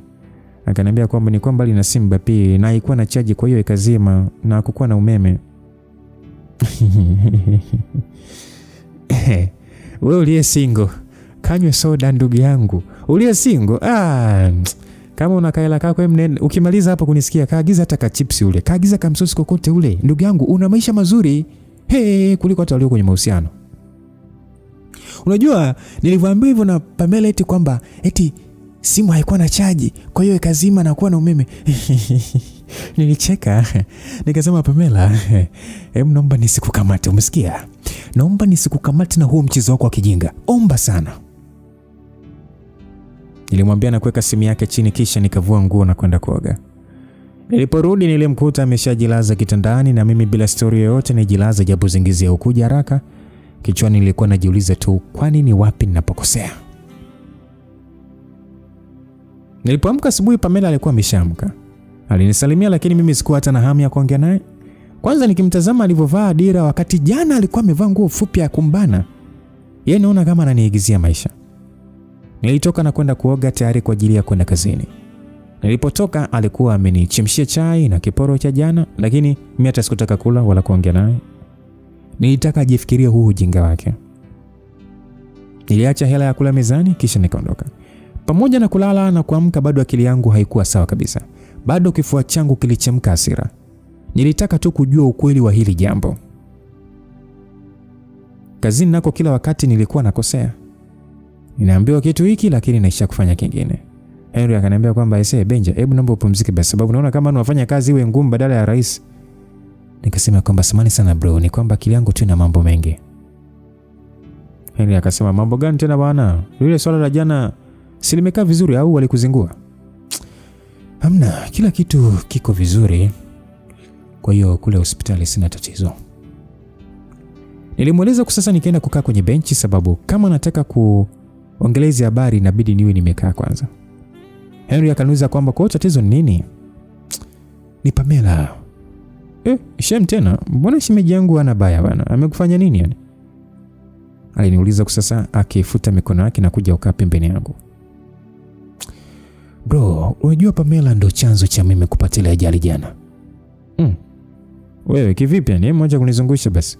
Akaniambia kwamba ni kwamba lina simu bapi na haikuwa na chaji, kwa hiyo ikazima na hakukuwa na umeme. Wewe uliye single, kanywe soda ndugu yangu. Uliye single, kama una kaela kako mnene, ukimaliza hapa kunisikia, kaagiza hata ka chips ule, kaagiza kamsosi kokote ule. Ndugu yangu, una maisha mazuri kuliko hata walio kwenye mahusiano. Unajua nilivyoambiwa hivyo na Pamela eti kwamba eti simu haikuwa na chaji, kwa hiyo ikazima na kuwa na umeme. Nilicheka. Nikasema Pamela, naomba nisikukamate, umesikia? Naomba nisikukamate na huo mchezo wako wa kijinga. Omba sana. Nilimwambia na kuweka simu yake chini, kisha nikavua nguo na kwenda kuoga. Niliporudi nilimkuta ameshajilaza kitandani na mimi bila story yoyote nijilaza, japo zingizi hukuja haraka. Kichwani nilikuwa najiuliza tu, kwani ni wapi ninapokosea? Nilipoamka asubuhi Pamela alikuwa ameshaamka. Alinisalimia lakini mimi sikuwa hata na hamu ya kuongea naye. Kwanza nikimtazama alivyovaa dira wakati jana alikuwa amevaa nguo fupi ya kumbana. Yeye naona kama ananiigizia maisha. Nilitoka na kwenda kuoga tayari kwa ajili ya kwenda kazini. Nilipotoka alikuwa amenichemshia chai na kiporo cha jana, lakini mimi hata sikutaka kula wala kuongea naye. Nilitaka ajifikirie huu ujinga wake. Niliacha hela ya kula mezani kisha nikaondoka. Pamoja na kulala na kuamka bado akili yangu haikuwa sawa kabisa. Bado kifua changu kilichemka hasira. Nilitaka tu kujua ukweli wa hili jambo. Kazini nako kila wakati nilikuwa nakosea. Ninaambiwa kitu hiki lakini naisha kufanya kingine. Henry akaniambia kwamba Benja, hebu naomba upumzike basi, sababu naona kama unafanya kazi iwe ngumu badala ya rahisi. Nikasema kwamba samani sana bro, ni kwamba akili yangu tu ina mambo mengi. Henry akasema mambo gani tena bwana? Lile swala la jana si limekaa vizuri au walikuzingua? Hamna, kila kitu kiko vizuri. Kwa hiyo kule hospitali sina tatizo. Nilimweleza kwa sasa nikaenda kukaa kwenye benchi, sababu kama nataka kuongeleza habari inabidi niwe nimekaa kwanza. Henry akaniuliza kwamba kwa tatizo ni nini? Ni Pamela. Shem tena, mbona shemeji yangu ana baya bwana? Amekufanya nini yani? Aliniuliza kwa sasa akifuta mikono yake na kuja ukaa pembeni yangu. Bro, unajua Pamela ndo chanzo cha mimi kupata ile ajali jana. Wewe kivipi yani? Mmoja kunizungusha basi.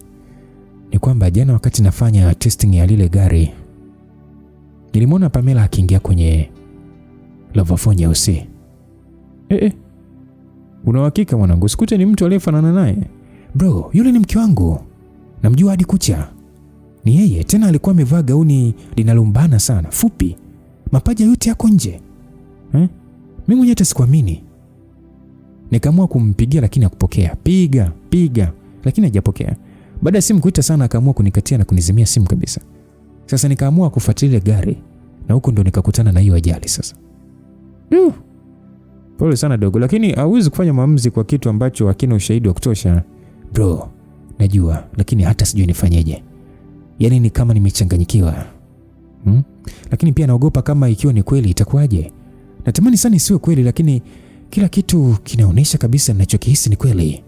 Ni kwamba jana wakati nafanya testing ya lile gari, nilimwona Pamela akiingia kwenye lavabo nyeusi. Una uhakika mwanangu? Sikute ni mtu aliyefanana naye. Bro, yule ni mke wangu. Namjua hadi kucha. Ni yeye, tena alikuwa amevaa gauni linalombana sana, fupi. Mapaja yote yako nje. Mimi mwenyewe hata sikuamini. Nikaamua kumpigia lakini hakupokea. Piga, lakini hajapokea. Baada ya simu kuita sana akaamua kunikatia na kunizimia simu kabisa. Sasa nikaamua kufuatilia gari na huko ndo nikakutana na hiyo ajali sasa. Pole sana dogo, lakini hauwezi kufanya maamuzi kwa kitu ambacho hakina ushahidi wa kutosha. Bro, najua, lakini hata sijui nifanyeje. Yaani ni kama nimechanganyikiwa. Lakini pia naogopa kama ikiwa ni kweli itakuwaje. Natamani sana isiwe kweli, lakini kila kitu kinaonyesha kabisa ninachokihisi ni kweli.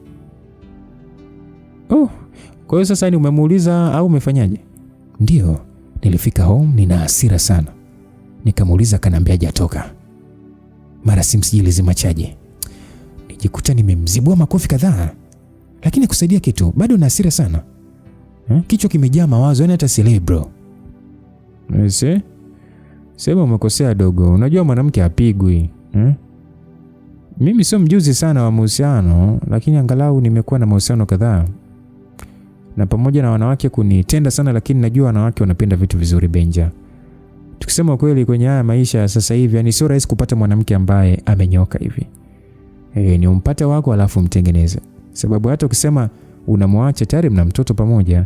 Kwa hiyo sasa ni umemuuliza au umefanyaje? Ndio, nilifika home nina hasira sana. Nikamuuliza kanambia hajatoka. Mara simu sijilizima chaji. Nijikuta nimemzibua makofi kadhaa. Lakini kusaidia kitu, bado na hasira sana. Kichwa kimejaa mawazo, yani hata sielewi bro. Sema umekosea dogo. Unajua mwanamke hapigwi. Mimi sio mjuzi sana wa mahusiano, lakini angalau nimekuwa na mahusiano kadhaa. Na pamoja na wanawake kunitenda sana, lakini najua wanawake wanapenda vitu vizuri Benja. Tukisema kweli kwenye haya maisha sasa hivi, yani sio rahisi kupata mwanamke ambaye amenyoka hivi. ni umpate wako alafu mtengeneze. Sababu hata ukisema unamwacha tayari mna mtoto pamoja,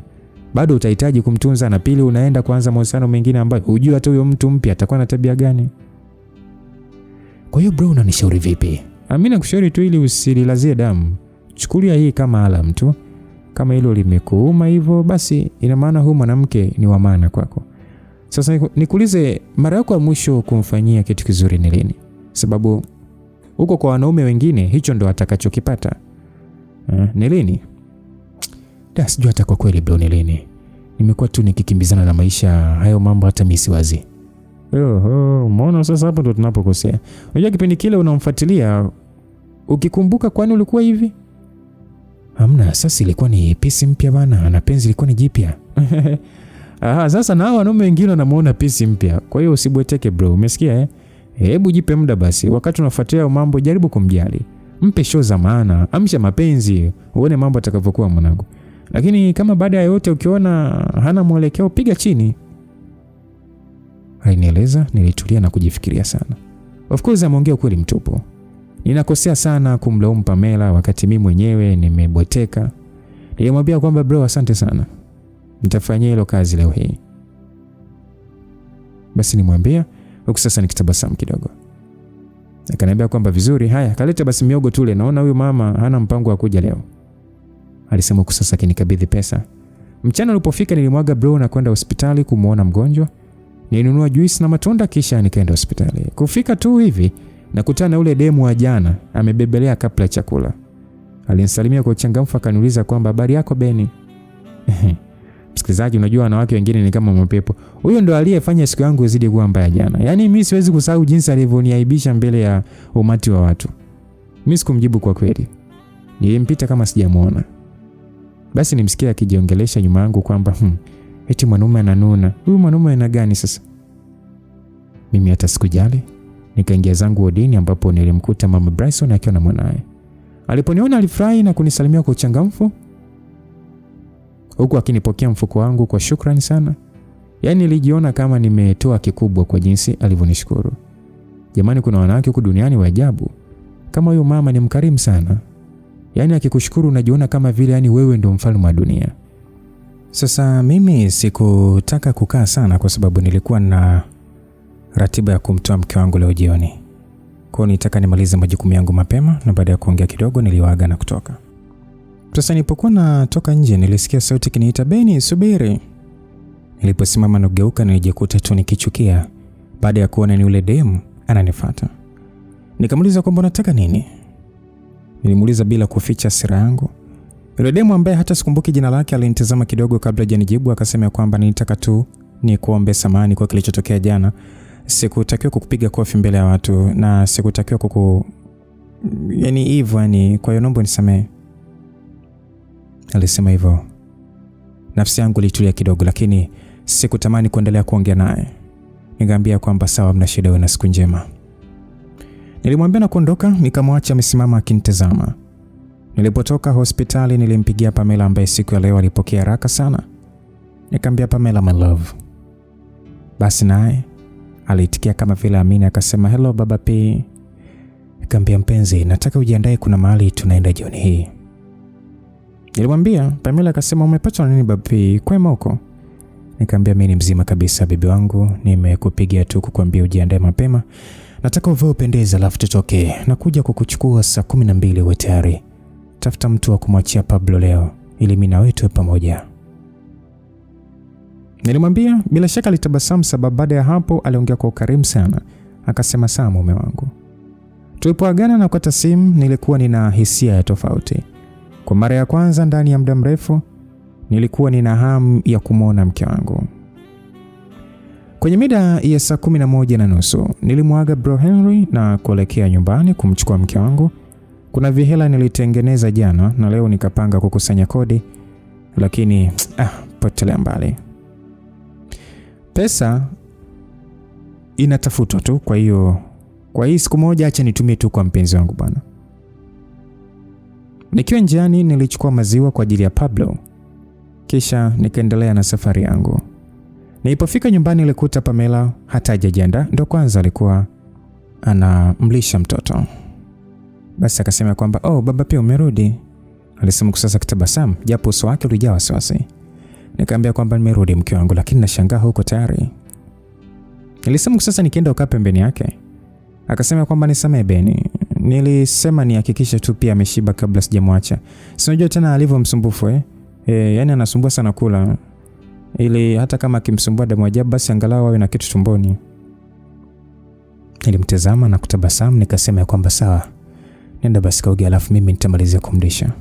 bado utahitaji kumtunza, na pili unaenda kuanza mahusiano mengine ambayo hujui hata huyo mtu mpya atakuwa na tabia gani. Kwa hiyo bro, unanishauri vipi? Mimi nakushauri tu ili usililazie damu. Chukulia hii kama alam tu. Kama hilo limekuuma hivyo, basi ina maana huyu mwanamke ni wa maana kwako. Sasa nikuulize, mara yako ya mwisho kumfanyia kitu kizuri ni lini? Sababu huko kwa wanaume wengine hicho ndo atakachokipata. Ni lini? Sijui hata kwa kweli bro, ni lini. Nimekuwa tu nikikimbizana na maisha, hayo mambo hata mimi siwazi. Umeona sasa hapo ndo tunapokosea. Unajua kipindi kile unamfuatilia, ukikumbuka kwani ulikuwa hivi? Hamna, sasa ilikuwa ni pisi mpya bana, na penzi ilikuwa ni jipya. Sasa na wanaume wengine wanamuona pisi mpya. Kwa hiyo usibweteke bro, umesikia? Hebu jipe muda basi. Wakati unafuatilia mambo, jaribu kumjali. Mpe show za maana, amsha mapenzi, uone mambo atakavyokuwa mwanangu. Lakini kama baada ya yote ukiona hana mwelekeo, piga chini. Alinieleza, nilitulia na kujifikiria sana. Of course ameongea kweli mtupu. Ninakosea sana kumlaumu Pamela wakati mimi mwenyewe nimebweteka. Nilimwambia kwamba bro, asante sana, nitafanyia hilo kazi leo hii. Basi nimwambia huku sasa nikitabasamu kidogo. Akaniambia kwamba vizuri, haya kaleta basi miogo tule, naona huyu mama hana mpango wa kuja leo. Alisema huku sasa akinikabidhi pesa. Mchana ulipofika nilimwaga bro na kwenda hospitali kumuona mgonjwa. Nilinunua juice na matunda kisha nikaenda hospitali. Kufika tu hivi nakutana na ule demu wa jana amebebelea kabla ya chakula. Alinisalimia kwa uchangamfu akaniuliza kwamba habari yako Beni. Msikilizaji, unajua wanawake wengine ni kama mapepo. Huyo ndo aliyefanya siku yangu izidi kuwa mbaya jana. Yaani mimi siwezi kusahau jinsi alivyoniaibisha mbele ya umati wa watu. Mimi sikumjibu kwa kweli. Nilimpita kama sijamuona. Basi nimsikia akijiongelesha nyuma yangu kwamba eti mwanaume ananuna. Huyu mwanaume ana gani sasa? Mimi hata sikujali. Nikaingia zangu wodini ambapo nilimkuta Mama Bryson akiwa na mwanae. Aliponiona alifurahi na kunisalimia kwa uchangamfu, huku akinipokea mfuko wangu kwa shukrani sana. Yaani nilijiona kama nimetoa kikubwa kwa jinsi alivyonishukuru. Jamani, kuna wanawake huku duniani wa ajabu. Kama huyo mama ni mkarimu sana. Yaani akikushukuru unajiona kama vile yani wewe ndio mfalme wa dunia. Sasa mimi sikutaka kukaa sana kwa sababu nilikuwa na ratiba ya kumtoa mke wangu leo jioni. Kwa hiyo nitaka nimalize majukumu yangu mapema, na baada ya kuongea kidogo niliwaaga na kutoka. Sasa nilipokuwa natoka nje nilisikia sauti kiniita, Beni, subiri. Niliposimama na kugeuka nilijikuta tu nikichukia baada ya kuona ni yule demu ananifuata. Nikamuuliza kwamba unataka nini? Nilimuuliza bila kuficha hasira yangu. Yule demu ambaye hata sikumbuki jina lake alinitazama kidogo kabla hajanijibu, akasema kwamba nitaka tu ni kuombe samahani kwa kilichotokea jana. Sikutakiwa kukupiga kofi mbele ya watu na sikutakiwa yani hivyo yani, kwa hiyo naomba nisamehe. Alisema hivyo. Nafsi yangu ilitulia kidogo, lakini sikutamani kuendelea kuongea naye. Nikamwambia kwamba sawa, mna shida, na siku njema. Nilimwambia na kuondoka, nikamwacha amesimama akinitazama. Nilipotoka hospitali nilimpigia Pamela ambaye siku ya leo alipokea haraka sana. Nikamwambia Pamela, my love. Basi naye aliitikia kama vile amini, akasema hello baba P. Nikamwambia mpenzi, nataka ujiandae, kuna mahali tunaenda jioni hii. Nilimwambia, Pamela akasema umepatwa na nini baba P? Kwema huko? Nikamwambia mimi ni mzima kabisa bibi wangu, nimekupigia tu kukuambia ujiandae mapema. Nataka uvae upendeze alafu tutoke. Nakuja kukuchukua saa 12 uwe tayari. Tafuta mtu wa kumwachia Pablo leo ili mimi na wewe tuwe pamoja. Nilimwambia, bila shaka alitabasamu sababu baada ya hapo aliongea kwa ukarimu sana. Akasema sawa mume wangu. Tulipoagana na kukata simu nilikuwa nina hisia ya tofauti. Kwa mara ya kwanza ndani ya muda mrefu nilikuwa nina hamu ya kumuona mke wangu. Kwenye mida ya saa 11:30 nilimwaga bro Henry na kuelekea nyumbani kumchukua mke wangu. Kuna vihela nilitengeneza jana na leo nikapanga kukusanya kodi, lakini potelea mbali. Pesa inatafutwa tu, kwa hiyo kwa hii siku moja acha nitumie tu kwa mpenzi wangu bwana. Nikiwa njiani nilichukua maziwa kwa ajili ya Pablo, kisha nikaendelea na safari yangu. Nilipofika nyumbani nilikuta Pamela hata hajajiandaa, ndo kwanza alikuwa anamlisha mtoto. Basi akasema kwamba oh, baba pia umerudi. Alisema sasa kitabasamu japo uso wake ulijaa wasiwasi. Nikamwambia kwamba nimerudi mke wangu, lakini nashangaa huko tayari. Nilisema sasa nikienda ukaa pembeni yake. Akasema kwamba nisamee Beni. Nilisema nihakikishe tu pia ameshiba kabla sijamwacha. Si unajua tena alivyo msumbufu yani anasumbua sana kula. Ili hata kama akimsumbua damu ajabu basi angalau awe na kitu tumboni. Nilimtazama na kutabasamu nikasema kwamba sawa. Nenda basi kaoge alafu mimi nitamalizia kumlisha.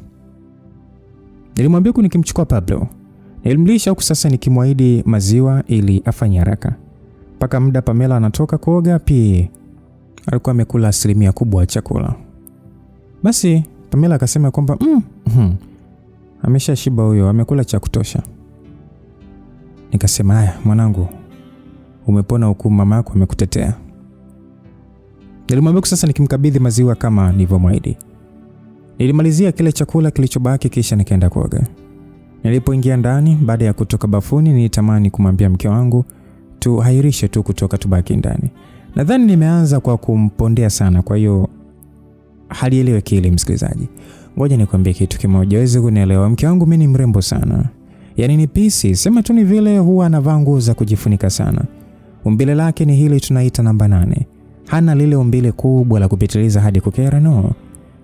Nilimwambia nikimchukua Pablo. Nilimlisha huku sasa nikimwahidi maziwa ili afanye haraka. Paka muda Pamela anatoka kuoga pia alikuwa amekula asilimia kubwa ya chakula. Basi Pamela akasema kwamba ameshashiba huyo, amekula cha kutosha. Nikasema haya mwanangu, umepona huku mama yako amekutetea. Nilimwambia sasa nikimkabidhi maziwa kama nilivyomwahidi. Nilimalizia kile chakula kilichobaki kisha nikaenda kuoga. Nilipoingia ndani baada ya kutoka bafuni nilitamani kumwambia mke wangu tuhairishe tu kutoka tubaki ndani. Nadhani nimeanza kwa kumpondea sana, kwa hiyo halielewe kile msikilizaji. Ngoja nikwambie kitu kimoja uweze kunielewa. Mke wangu mimi ni mrembo sana. Yaani ni pisi, sema tu ni vile huwa anavaa nguo za kujifunika sana. Umbile lake ni hili tunaita namba 8. Hana lile umbile kubwa la kupitiliza hadi kukera no.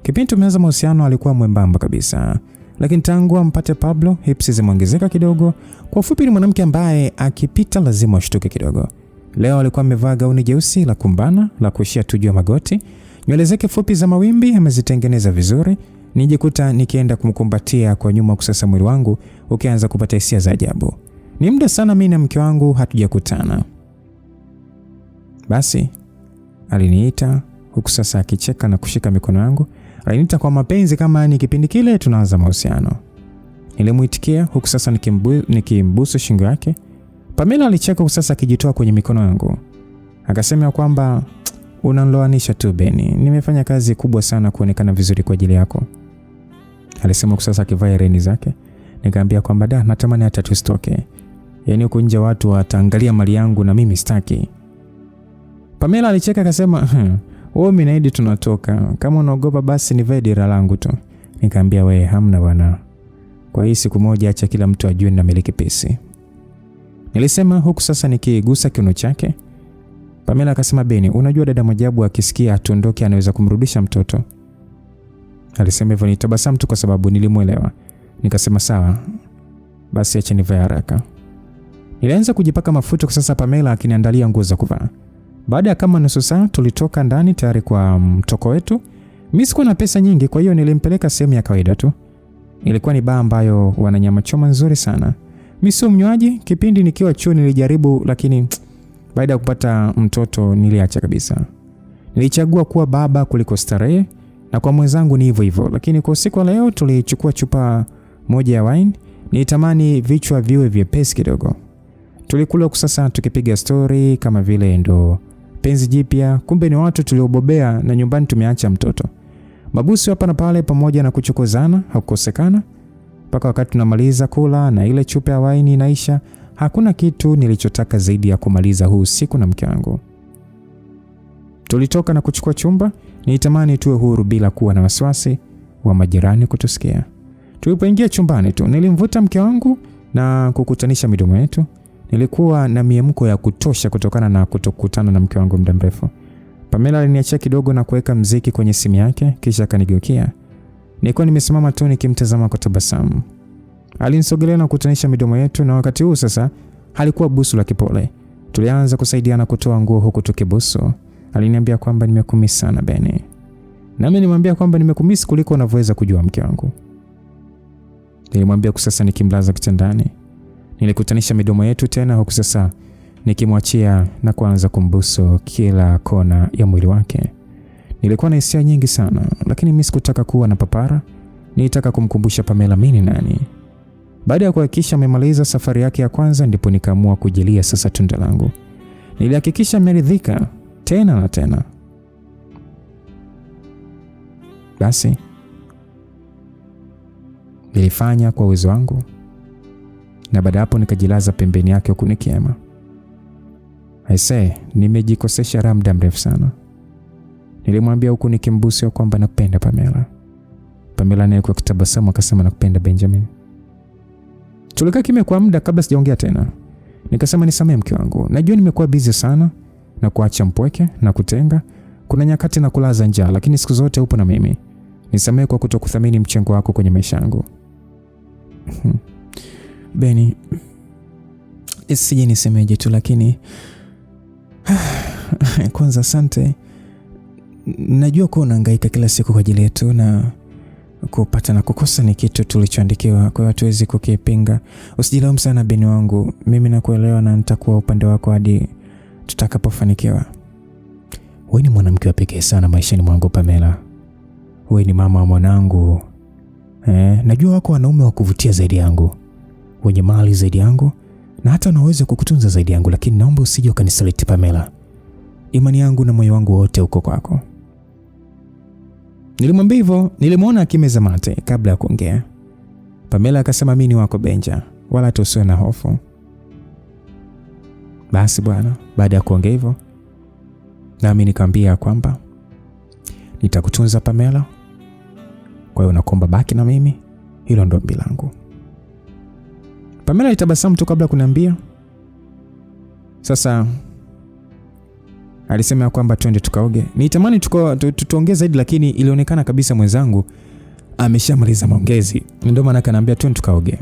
Kipindi tumeanza mahusiano alikuwa mwembamba kabisa. Lakini tangu ampate Pablo, hips zimeongezeka kidogo. Kwa ufupi ni mwanamke ambaye akipita lazima ashtuke kidogo. Leo alikuwa amevaa gauni jeusi la kumbana, la kushia tu juu ya magoti. Nywele zake fupi za mawimbi amezitengeneza vizuri. Nijikuta nikienda kumkumbatia kwa nyuma kusasa mwili wangu ukianza kupata hisia za ajabu. Ni muda sana mimi na mke wangu hatujakutana. Basi aliniita huku sasa akicheka na kushika mikono yangu. Aliniita kwa mapenzi kama ni kipindi kile tunaanza mahusiano. Nilimuitikia huku sasa nikimbusu shingo yake. Pamela alicheka huku sasa akijitoa kwenye mikono yangu. Akasema kwamba unanloanisha tu Beni. Nimefanya kazi kubwa sana kuonekana vizuri kwa ajili yako. Alisema huku sasa akivaa hereni zake. Nikamwambia kwamba natamani hata tusitoke. Yaani huko nje watu wataangalia mali yangu na mimi sitaki. Pamela alicheka akasema wewe mimi naidi tunatoka. Kama unaogopa basi nivae dira langu tu. Nikamwambia wewe hamna bwana. Kwa hii siku moja acha kila mtu ajue ninamiliki pesi. Nilisema huku sasa nikigusa kiuno chake. Pamela akasema Beni, unajua dada Majabu akisikia atondoke anaweza kumrudisha mtoto. Alisema hivyo nitabasamu tu kwa sababu nilimuelewa. Nikasema sawa. Basi acha nivae haraka. Nilianza kujipaka mafuta kwa sasa Pamela akiniandalia nguo za kuvaa. Baada ya kama nusu saa tulitoka ndani tayari kwa mtoko wetu. Mimi sikuwa na pesa nyingi kwa hiyo nilimpeleka sehemu ya kawaida tu. Ilikuwa ni baa ambayo wana nyama choma nzuri sana. Mimi sio mnywaji, kipindi nikiwa chuo nilijaribu lakini baada ya kupata mtoto niliacha kabisa. Nilichagua kuwa baba kuliko starehe na kwa mwenzangu ni hivyo hivyo, lakini kwa siku leo tulichukua chupa moja ya wine. Nilitamani vichwa viwe vyepesi kidogo. Tulikula sasa tukipiga story kama vile ndo penzi jipya, kumbe ni watu tuliobobea na nyumbani tumeacha mtoto. Mabusu hapa na pale pamoja na kuchokozana hakukosekana. Mpaka wakati tunamaliza kula na ile chupa ya wine inaisha, hakuna kitu nilichotaka zaidi ya kumaliza huu usiku na mke wangu. Tulitoka na kuchukua chumba, nilitamani tuwe huru bila kuwa na wasiwasi wa majirani kutusikia. Tulipoingia chumbani tu, nilimvuta mke wangu na kukutanisha midomo yetu. Nilikuwa na miemko ya kutosha kutokana na kutokutana na mke wangu muda mrefu. Pamela aliniachia kidogo na kuweka mziki kwenye simu yake kisha akanigeukia. Nilikuwa nimesimama tu nikimtazama kwa tabasamu. Alinisogelea na kukutanisha midomo yetu na wakati huu sasa halikuwa busu la kipole. Tulianza kusaidiana kutoa nguo huku tukibusu. Aliniambia kwamba nimekumisi sana Beni. Nami nimwambia kwamba nimekumisi kuliko unavyoweza kujua mke wangu. Nilimwambia sasa nikimlaza kitandani. Nilikutanisha midomo yetu tena huku sasa nikimwachia na kuanza kumbusu kila kona ya mwili wake. Nilikuwa na hisia nyingi sana, lakini mimi sikutaka kuwa na papara. Nilitaka kumkumbusha Pamela mimi ni nani. Baada ya kuhakikisha amemaliza safari yake ya kwanza ndipo nikaamua kujilia sasa tunda langu. Nilihakikisha ameridhika tena na tena. Basi nilifanya kwa uwezo wangu. Na baada hapo nikajilaza pembeni yake huku nikiema. Nimejikosesha raha muda mrefu sana. Nilimwambia huku nikimbusu kwamba nakupenda Pamela. Pamela naye kwa kitabasamu akasema nakupenda Benjamin. Tulikaa kimya kwa muda kabla sijaongea tena. Nikasema nisamehe mke wangu. Najua nimekuwa busy sana na kuacha mpweke na kutenga. Kuna nyakati na kulaza njaa, lakini siku zote upo na mimi. Nisamehe kwa kutokuthamini mchango wako kwenye maisha yangu. Beni, sije nisemeje tu, lakini kwanza asante. Najua kuwa unahangaika kila siku kwa ajili yetu, na kupata na kukosa ni kitu tulichoandikiwa, kwa hiyo hatuwezi kukipinga. Usijilaumu sana Beni wangu, mimi nakuelewa na nitakuwa upande wako hadi tutakapofanikiwa. Wewe ni mwanamke wa pekee sana maishani mwangu Pamela. Wewe ni mama wa mwanangu. Najua wako wanaume wa kuvutia zaidi yangu, wenye mali zaidi yangu, na hata wanaweza kukutunza zaidi yangu, lakini naomba usije ukanisaliti Pamela. Imani yangu na moyo wangu wote uko kwako. Nilimwambia hivyo. Nilimwona akimeza mate kabla ya kuongea. Pamela akasema mimi ni wako Benja, wala tusiwe na hofu. Basi bwana, baada ya kuongea hivyo, nami nikamwambia kwamba nitakutunza Pamela. Kwa hiyo nakuomba baki na mimi, hilo ndo ombi langu. Pamela alitabasamu tu kabla kuniambia. Sasa alisema kwamba twende tukaoge. Nitamani tuongee zaidi, lakini ilionekana kabisa mwenzangu ameshamaliza maongezi. Ndio maana akaniambia twende tukaoge.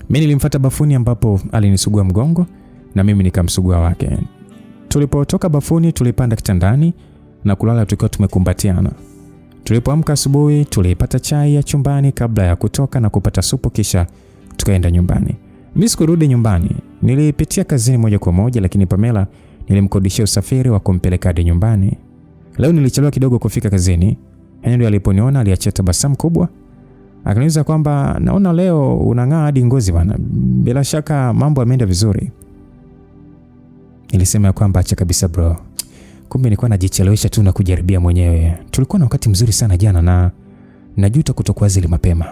Mimi nilimfuata bafuni ambapo alinisugua mgongo na mimi nikamsugua wake. Tulipotoka bafuni tulipanda kitandani na kulala tukiwa tumekumbatiana. Tulipoamka asubuhi tulipata chai ya chumbani kabla ya kutoka na kupata supu, kisha tukaenda nyumbani. Mimi sikurudi nyumbani. Nilipitia kazini moja kwa moja, lakini Pamela nilimkodishia usafiri wa kumpeleka hadi nyumbani. Leo nilichelewa kidogo kufika kazini. Henry aliponiona aliachia tabasamu kubwa. Akaniuliza kwamba naona leo unang'aa hadi ngozi bana. Bila shaka mambo yameenda vizuri. Nilisema kwamba acha kabisa bro. Kumbe nilikuwa najichelewesha tu na kujaribia mwenyewe. Tulikuwa na wakati mzuri sana jana na najuta kutokuwa zile mapema.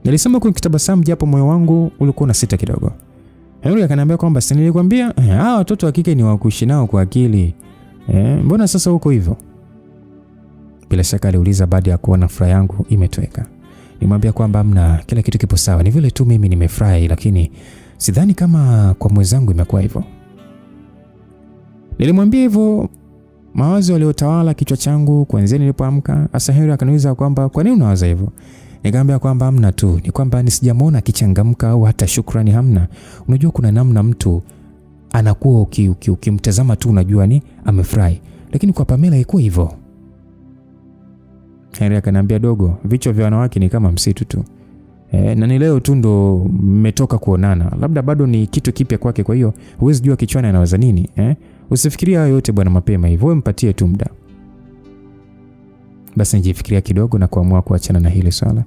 Nilisema kwa kitabasamu japo moyo wangu ulikuwa unasita kidogo. Henry akaniambia kwamba si nilikwambia hawa watoto wa kike ni wa kuishi nao kwa akili. Mbona sasa uko hivyo? Bila shaka aliuliza baada ya kuona furaha yangu imetoweka. Nimwambia kwamba hamna, kila kitu kipo sawa. Ni vile tu mimi nimefurahi, lakini sidhani kama kwa mwenzangu imekuwa hivyo. Nilimwambia hivyo mawazo yaliyotawala kichwa changu kuanzia nilipoamka. Asa Henry akaniuliza kwamba kwa nini unawaza hivyo? Nikamwambia kwamba hamna tu, ni kwamba nisijamwona akichangamka au hata shukrani hamna. Unajua kuna namna mtu anakuwa ukimtazama tu unajua ni amefurahi, lakini kwa Pamela haikuwa hivyo. Henry akaniambia dogo, vichwa vya wanawake ni kama msitu tu. Na ni leo tu ndo mmetoka kuonana. Labda bado ni kitu kipya kwake, kwa hiyo huwezi jua kichwani anawaza nini. Usifikirie hayo yote bwana mapema hivyo, wewe mpatie tu muda. Basi nijifikiria kidogo na kuamua kuachana na hili swala.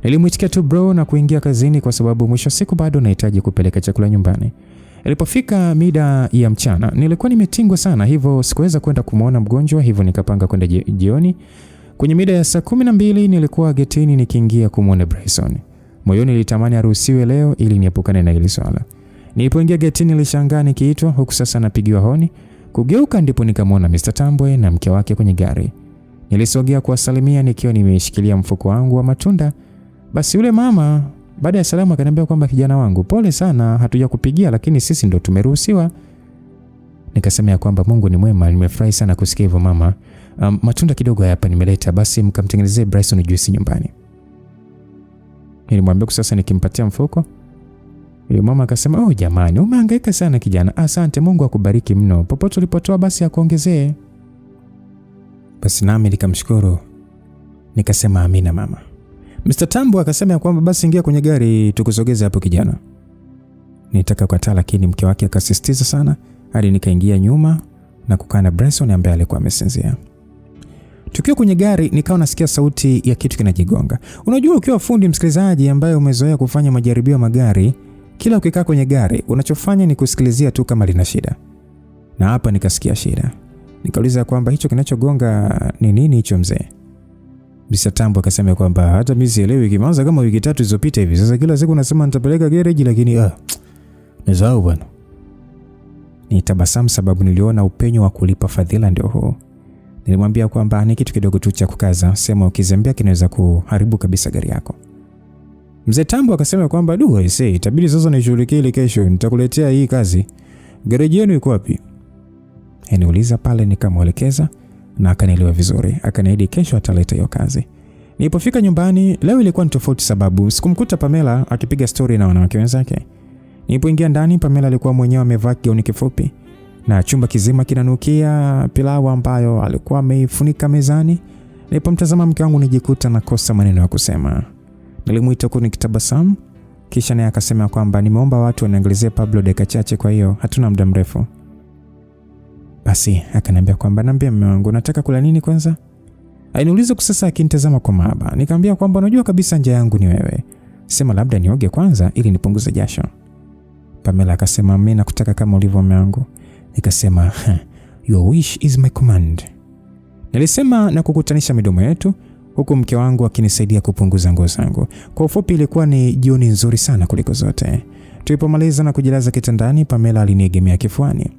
Nilimwitikia tu bro na kuingia kazini kwa sababu mwisho siku bado nahitaji kupeleka chakula nyumbani. Ilipofika mida ya mchana, nilikuwa nimetingwa sana, hivyo sikuweza kwenda kumuona mgonjwa, hivyo nikapanga kwenda jioni. Kwenye mida ya saa 12 nilikuwa getini nikiingia kumuona Bryson. Moyoni nilitamani aruhusiwe leo ili niepukane na hili swala. Nilipoingia getini nilishangaa nikiitwa, huku sasa napigiwa honi. Kugeuka ndipo nikamwona Mr. Tambwe na mke wake kwenye gari. Nilisogea kuwasalimia nikiwa nimeshikilia mfuko wangu wa matunda. Basi yule mama baada ya salamu akaniambia kwamba kijana wangu, pole sana hatujakupigia lakini sisi ndo tumeruhusiwa. Nikasema ya kwamba Mungu ni mwema, nimefurahi sana kusikia hivyo mama. Matunda kidogo hapa nimeleta, basi mkamtengenezee Bryson juice nyumbani. Nilimwambia sasa nikimpatia mfuko. Yule mama akasema, "Oh jamani, umehangaika sana kijana. Asante, Mungu akubariki mno. Popote ulipotoa basi akuongezee." Basi nami nikamshukuru. Nikasema amina mama. Mr. Tambo akasema kwamba basi ingia kwenye gari tukusogeze hapo kijana. Nitaka kukataa lakini mke wake akasisitiza sana hadi nikaingia nyuma na kukaa na Bryson ambaye alikuwa amesinzia. Tukiwa kwenye gari nikawa nasikia sauti ya kitu kinajigonga. Unajua ukiwa fundi msikilizaji ambaye umezoea kufanya majaribio ya magari, kila ukikaa kwenye gari unachofanya ni kusikilizia tu kama lina shida. Na hapa nikasikia shida. Nikauliza kwamba hicho kinachogonga ni nini hicho mzee? Mr. Tambo akasema kwamba hata mimi sielewi, kimeanza kama wiki 3 zilizopita hivi. Sasa kila siku nasema nitapeleka garage lakini nasahau bwana. Nitabasamu sababu niliona upenyo wa kulipa fadhila ndio huo. Nilimwambia kwamba ni kitu kidogo tu cha kukaza, sema ukizembea kinaweza kuharibu kabisa gari yako. Mzee Tambo akasema kwamba itabidi sasa nishughulikie ile kesho, nitakuletea hii kazi. Gereji yenu iko wapi? Niuliza pale nikamwelekeza na akanielewa vizuri. Akaniahidi kesho ataleta hiyo kazi. Nilipofika nyumbani leo ilikuwa ni tofauti, sababu sikumkuta Pamela akipiga story na wanawake wenzake. Nilipoingia ndani, Pamela alikuwa mwenyewe amevaa gauni kifupi na chumba kizima kinanukia pilau ambayo alikuwa ameifunika mezani. Nilipomtazama mke wangu nijikuta nakosa maneno ya kusema. Nilimuita huko nikitabasamu, kisha naye akasema kwamba nimeomba watu waniangalizie Pablo dakika chache, kwa hiyo hatuna muda mrefu. Basi akaniambia kwamba niambie mume wangu, nataka kula nini kwanza? Aliniuliza kwa sasa akinitazama kwa mahaba. Nikamwambia kwamba unajua kabisa njaa yangu ni wewe. Sema labda nioge kwanza ili nipunguze jasho. Pamela akasema mimi nakutaka kama ulivyo mume wangu. Nikasema your wish is my command. Nilisema na kukutanisha midomo yetu huku mke wangu akinisaidia kupunguza nguo zangu. Kwa ufupi ilikuwa ni jioni nzuri sana kuliko zote. Tulipomaliza na kujilaza kitandani, Pamela aliniegemea kifuani.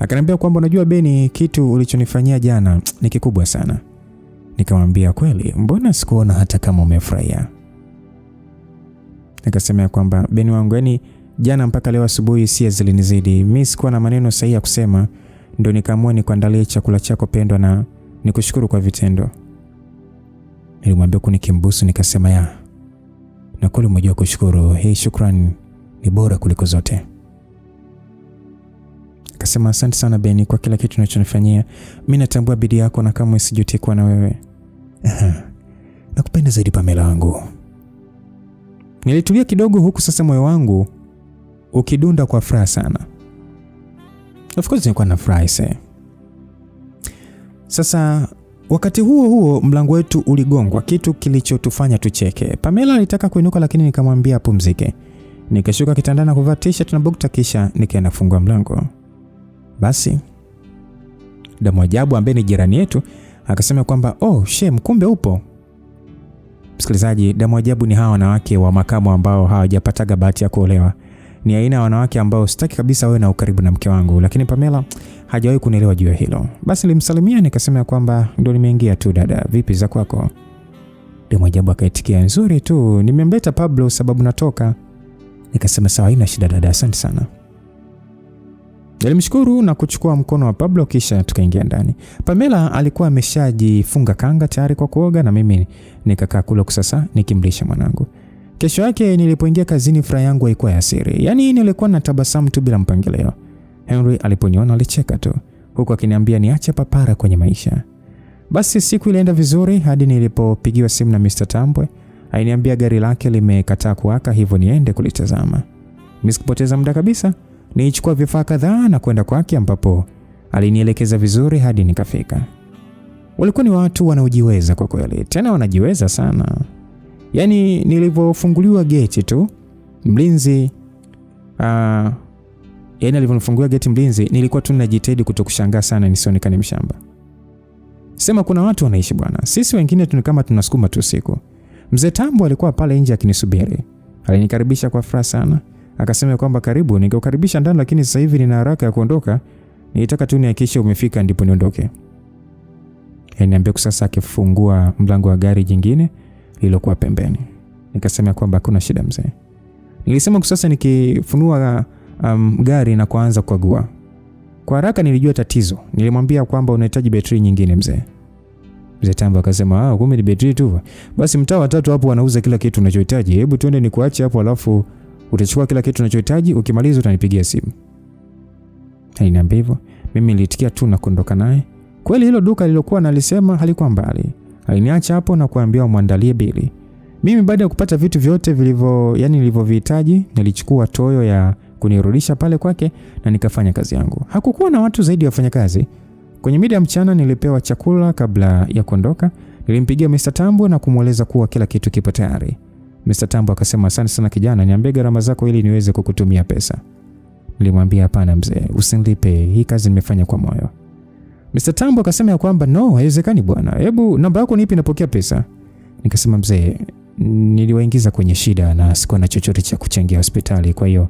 Akaniambia kwamba unajua Beni, kitu ulichonifanyia jana ni kikubwa sana. Nikamwambia kweli, mbona sikuona hata kama umefurahia? Nikasema kwamba Beni wangu, yani jana mpaka leo asubuhi hisia zilinizidi. Mimi sikuwa na maneno sahihi ya kusema, ndio nikaamua nikuandalie chakula chako pendwa na nikushukuru kwa vitendo. Nilimwambia kunikimbusu, nikasema ya. Na kweli umejua kushukuru, hii shukrani ni bora kuliko zote. Akasema asante sana Beni kwa kila kitu unachonifanyia. Mimi natambua bidii yako na kama sijuti kuwa na wewe. Nakupenda zaidi Pamela wangu. Nilitulia kidogo huku sasa moyo wangu ukidunda kwa furaha sana. Of course nilikuwa na furaha sasa. Sasa wakati huo mlango wetu uligongwa, kitu kilichotufanya tucheke. Pamela alitaka kuinuka lakini nikamwambia apumzike. Nikashuka kitandani na kuvaa t-shirt na bukta, kisha nikaenda kufungua mlango. Basi Damu Ajabu ambaye ni jirani yetu akasema kwamba shem, kumbe upo. Msikilizaji, Damu Ajabu ni hawa wanawake wa makamo ambao hawajapataga bahati ya kuolewa. Ni aina ya wanawake ambao sitaki kabisa wawe na ukaribu na mke wangu, lakini Pamela hajawahi kunielewa juu ya hilo. Basi nilimsalimia nikasema kwamba ndio nimeingia tu dada, vipi za kwako? Damu Ajabu akaitikia nzuri tu, nimemleta Pablo sababu natoka. Nikasema sawa, haina shida dada, asante sana. Nilimshukuru na kuchukua mkono wa Pablo kisha tukaingia ndani. Pamela alikuwa ameshajifunga kanga tayari kwa kuoga na mimi nikakaa kule sasa nikimlisha mwanangu. Kesho yake nilipoingia kazini furaha yangu haikuwa ya siri. Yaani nilikuwa na tabasamu tu bila mpangilio. Henry aliponiona alicheka tu huku akiniambia niache papara kwenye maisha. Basi siku ilienda vizuri hadi nilipopigiwa simu na Mr. Tambwe. Aliniambia gari lake limekataa kuwaka hivyo niende kulitazama. Mimi sikupoteza muda kabisa. Nilichukua vifaa kadhaa na kwenda kwake ambapo alinielekeza vizuri hadi nikafika. Walikuwa ni watu wanaojiweza kwa kweli. Tena wanajiweza sana. Yaani nilipofunguliwa geti tu mlinzi alivyofungulia geti mlinzi nilikuwa tu ninajitahidi kutokushangaa sana nisionekane mshamba. Sema kuna watu wanaishi bwana. Sisi wengine kama tunasukuma tu siku. Mzee Tambo alikuwa pale nje akinisubiri. Alinikaribisha kwa furaha sana. Akasema kwamba karibu, ningekukaribisha ndani lakini sasa hivi nina haraka ya kuondoka. Nilitaka tu nihakikishe umefika ndipo niondoke. Niambia sasa akifungua mlango wa gari jingine lililokuwa pembeni. Nikasema kwamba hakuna shida mzee. Nilisema sasa nikifunua gari na kuanza kukagua. Kwa haraka nilijua tatizo. Nilimwambia kwamba unahitaji betri nyingine mzee. Mzee Tambo akasema kumbe ni betri tu. Basi mtaa wa 3 hapo wanauza kila kitu unachohitaji. Hebu twende nikuache hapo alafu utachukua kila kitu unachohitaji, ukimaliza utanipigia simu. Aliniambia hivyo. Mimi nilitikia tu na kuondoka naye. Kweli hilo duka lilokuwa nalisema halikuwa mbali. Aliniacha hapo na kuambia muandalie bili. Mimi baada ya kupata vitu vyote nilivyohitaji, nilichukua toyo ya kunirudisha pale kwake na nikafanya kazi yangu. Hakukuwa na watu zaidi ya wafanyakazi. Kwenye mida ya mchana nilipewa chakula kabla ya kuondoka. Nilimpigia Mr. Tambo na kumueleza kuwa kila kitu kipo tayari. Mr. Tambo akasema asante sana kijana, niambie gharama zako ili niweze kukutumia pesa. Nilimwambia hapana mzee, usinilipe, hii kazi nimefanya kwa moyo. Mr. Tambo akasema kwamba no, haiwezekani bwana. Hebu namba yako nipi napokea pesa. Nikasema mzee, niliwaingiza kwenye shida na sikuwa na chochote cha kuchangia hospitali, kwa hiyo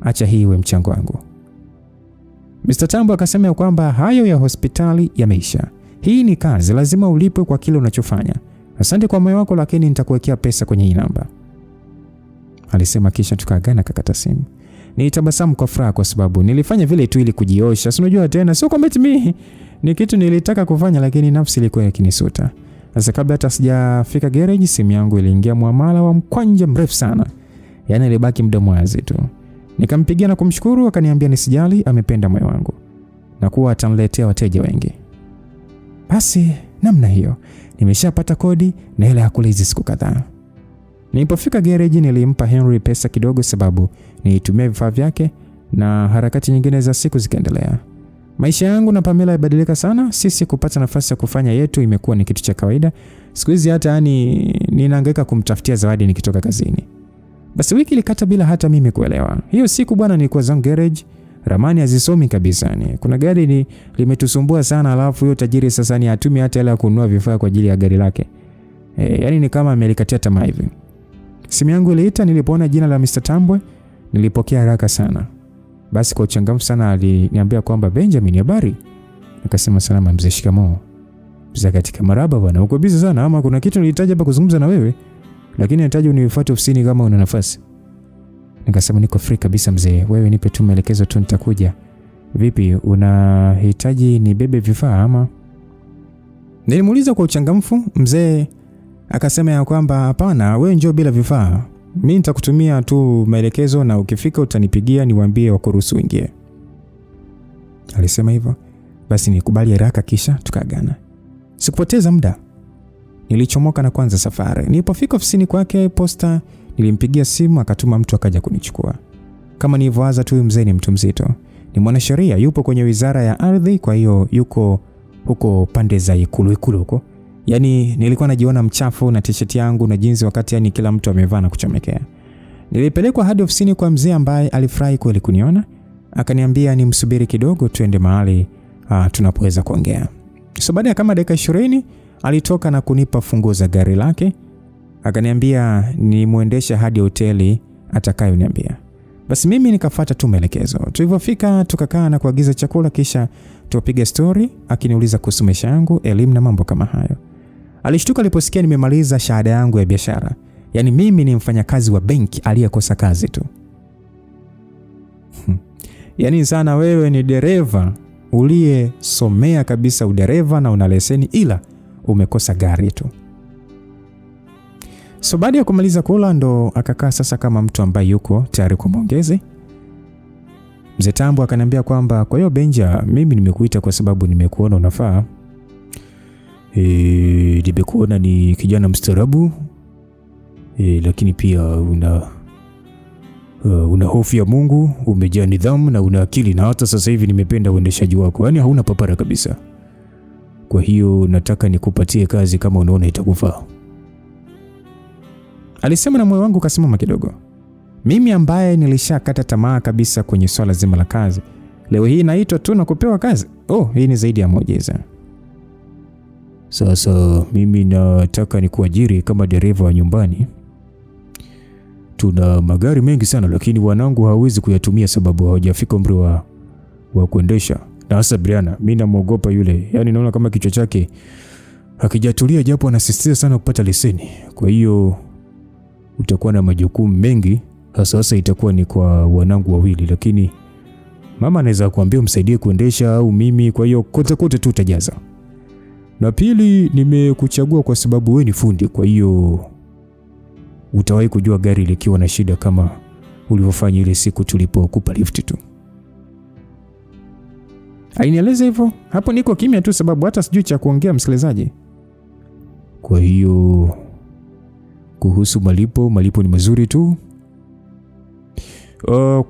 acha hii iwe mchango wangu. Mr. Tambo akasema kwamba hayo ya hospitali yameisha. Hii ni kazi, lazima ulipwe kwa kile unachofanya. Asante kwa moyo wako, lakini nitakuwekea pesa kwenye hii namba, alisema, kisha tukaagana kakata simu. Nilitabasamu kwa furaha kwa sababu nilifanya vile tu ili kujiosha. Si unajua tena, sio kwamba mimi ni kitu nilitaka kufanya, lakini nafsi ilikuwa ikinisuta. Sasa kabla hata sijafika garage, simu yangu iliingia muamala wa mkwanja mrefu sana. Yaani ilibaki mdomo wazi tu. Nikampigia na kumshukuru, akaniambia nisijali, amependa moyo wangu na kuwa ataniletea wateja wengi. Basi namna hiyo nimeshapata kodi na hela ya kula hizi siku kadhaa. Nilipofika garage nilimpa Henry pesa kidogo sababu nilitumia vifaa vyake na harakati nyingine za siku zikaendelea. Maisha yangu na Pamela yabadilika sana. Sisi kupata nafasi ya kufanya yetu imekuwa ni kitu cha kawaida. Siku hizi hata ninahangaika kumtafutia zawadi nikitoka kazini. Basi wiki ilikata bila hata mimi kuelewa. Hiyo siku bwana nilikuwa zangu garage, ramani hazisomi kabisa. Kuna gari limetusumbua sana, alafu huyo tajiri sasa hatumi hata hela ya kununua vifaa kwa ajili ya gari lake. Yaani ni kama amelikatia tamaa hivi. Simu yangu iliita, nilipoona jina la Mr. Tambwe, nilipokea haraka sana. Basi kwa uchangamfu sana aliniambia kwamba Benjamin, habari? Nikasema salama mzee, shikamoo. Mzee katika maraba bwana, uko busy sana ama kuna kitu nilihitaji hapa kuzungumza na wewe? Lakini nahitaji unifuate ofisini kama una nafasi. Nikasema niko free kabisa mzee, wewe nipe tu maelekezo tu nitakuja. Vipi, unahitaji nibebe vifaa ama? Nilimuuliza kwa uchangamfu. Mzee akasema ya kwamba hapana, wewe njoo bila vifaa. Mimi nitakutumia tu maelekezo na ukifika utanipigia niwaambie wakuruhusu uingie. Alisema hivyo. Basi nikubali haraka kisha tukaagana. Sikupoteza muda. Nilichomoka na kwanza safari. Nilipofika ofisini kwake posta, nilimpigia simu akatuma mtu akaja kunichukua. Kama nilivyowaza tu, mzee ni mtu mzito. Ni mwanasheria, yupo kwenye Wizara ya Ardhi, kwa hiyo yuko huko pande za ikulu huko. Yaani nilikuwa najiona mchafu na t-shirt yangu na jeans wakati kila mtu amevaa na kuchomekea. Nilipelekwa hadi ofisini kwa mzee ambaye alifurahi kweli kuniona. Akaniambia nimsubiri kidogo tuende mahali tunapoweza kuongea. So baada ya kama dakika 20 alitoka na kunipa funguo za gari lake. Akaniambia nimuendeshe hadi hoteli atakayoniambia. Basi mimi nikafuata tu maelekezo. Tulipofika tukakaa na kuagiza chakula kisha tupiga story, akiniuliza kuhusu maisha yangu, elimu na mambo kama hayo. Alishtuka aliposikia nimemaliza shahada yangu ya biashara. Yaani mimi ni mfanyakazi wa benki aliyekosa kazi tu. Yaani sana wewe ni dereva uliyesomea kabisa udereva na una leseni ila umekosa gari tu. So baada ya kumaliza kula ndo akakaa sasa kama mtu ambaye yuko tayari kwa maongezi. Mzee Tambo akaniambia kwamba kwa hiyo Benja, mimi nimekuita kwa sababu nimekuona unafaa. Nimekuona ni kijana mstaarabu. Lakini pia una hofu ya Mungu, umejaa nidhamu na una akili, na hata sasa hivi nimependa uendeshaji wako. Yaani hauna papara kabisa. Kwa hiyo nataka nikupatie kazi kama unaona itakufaa. Alisema na moyo wangu kasimama kidogo. Mimi ambaye nilishakata tamaa kabisa kwenye swala zima la kazi, leo hii naitwa tu na kupewa kazi. Hii ni zaidi ya muujiza. Sasa mimi nataka nikuajiri kama dereva wa nyumbani. Tuna magari mengi sana lakini wanangu hawezi kuyatumia sababu hawajafika umri wa kuendesha. Na hasa Briana, mimi namuogopa yule. Yaani naona kama kichwa chake hakijatulia japo anasisitiza sana kupata leseni. Kwa hiyo utakuwa na majukumu mengi, hasa itakuwa ni kwa wanangu wawili, lakini mama anaweza kuambia umsaidie kuendesha au mimi, kwa hiyo kote tu utajaza. Na pili, nimekuchagua kwa sababu wewe ni fundi, kwa hiyo utawahi kujua gari likiwa na shida kama ulivyofanya ile siku tulipokupa lift tu. Ainieleza hivyo. Hapo niko kimya tu sababu hata sijui cha kuongea msikilizaji. Kwa hiyo kuhusu malipo ni mazuri tu.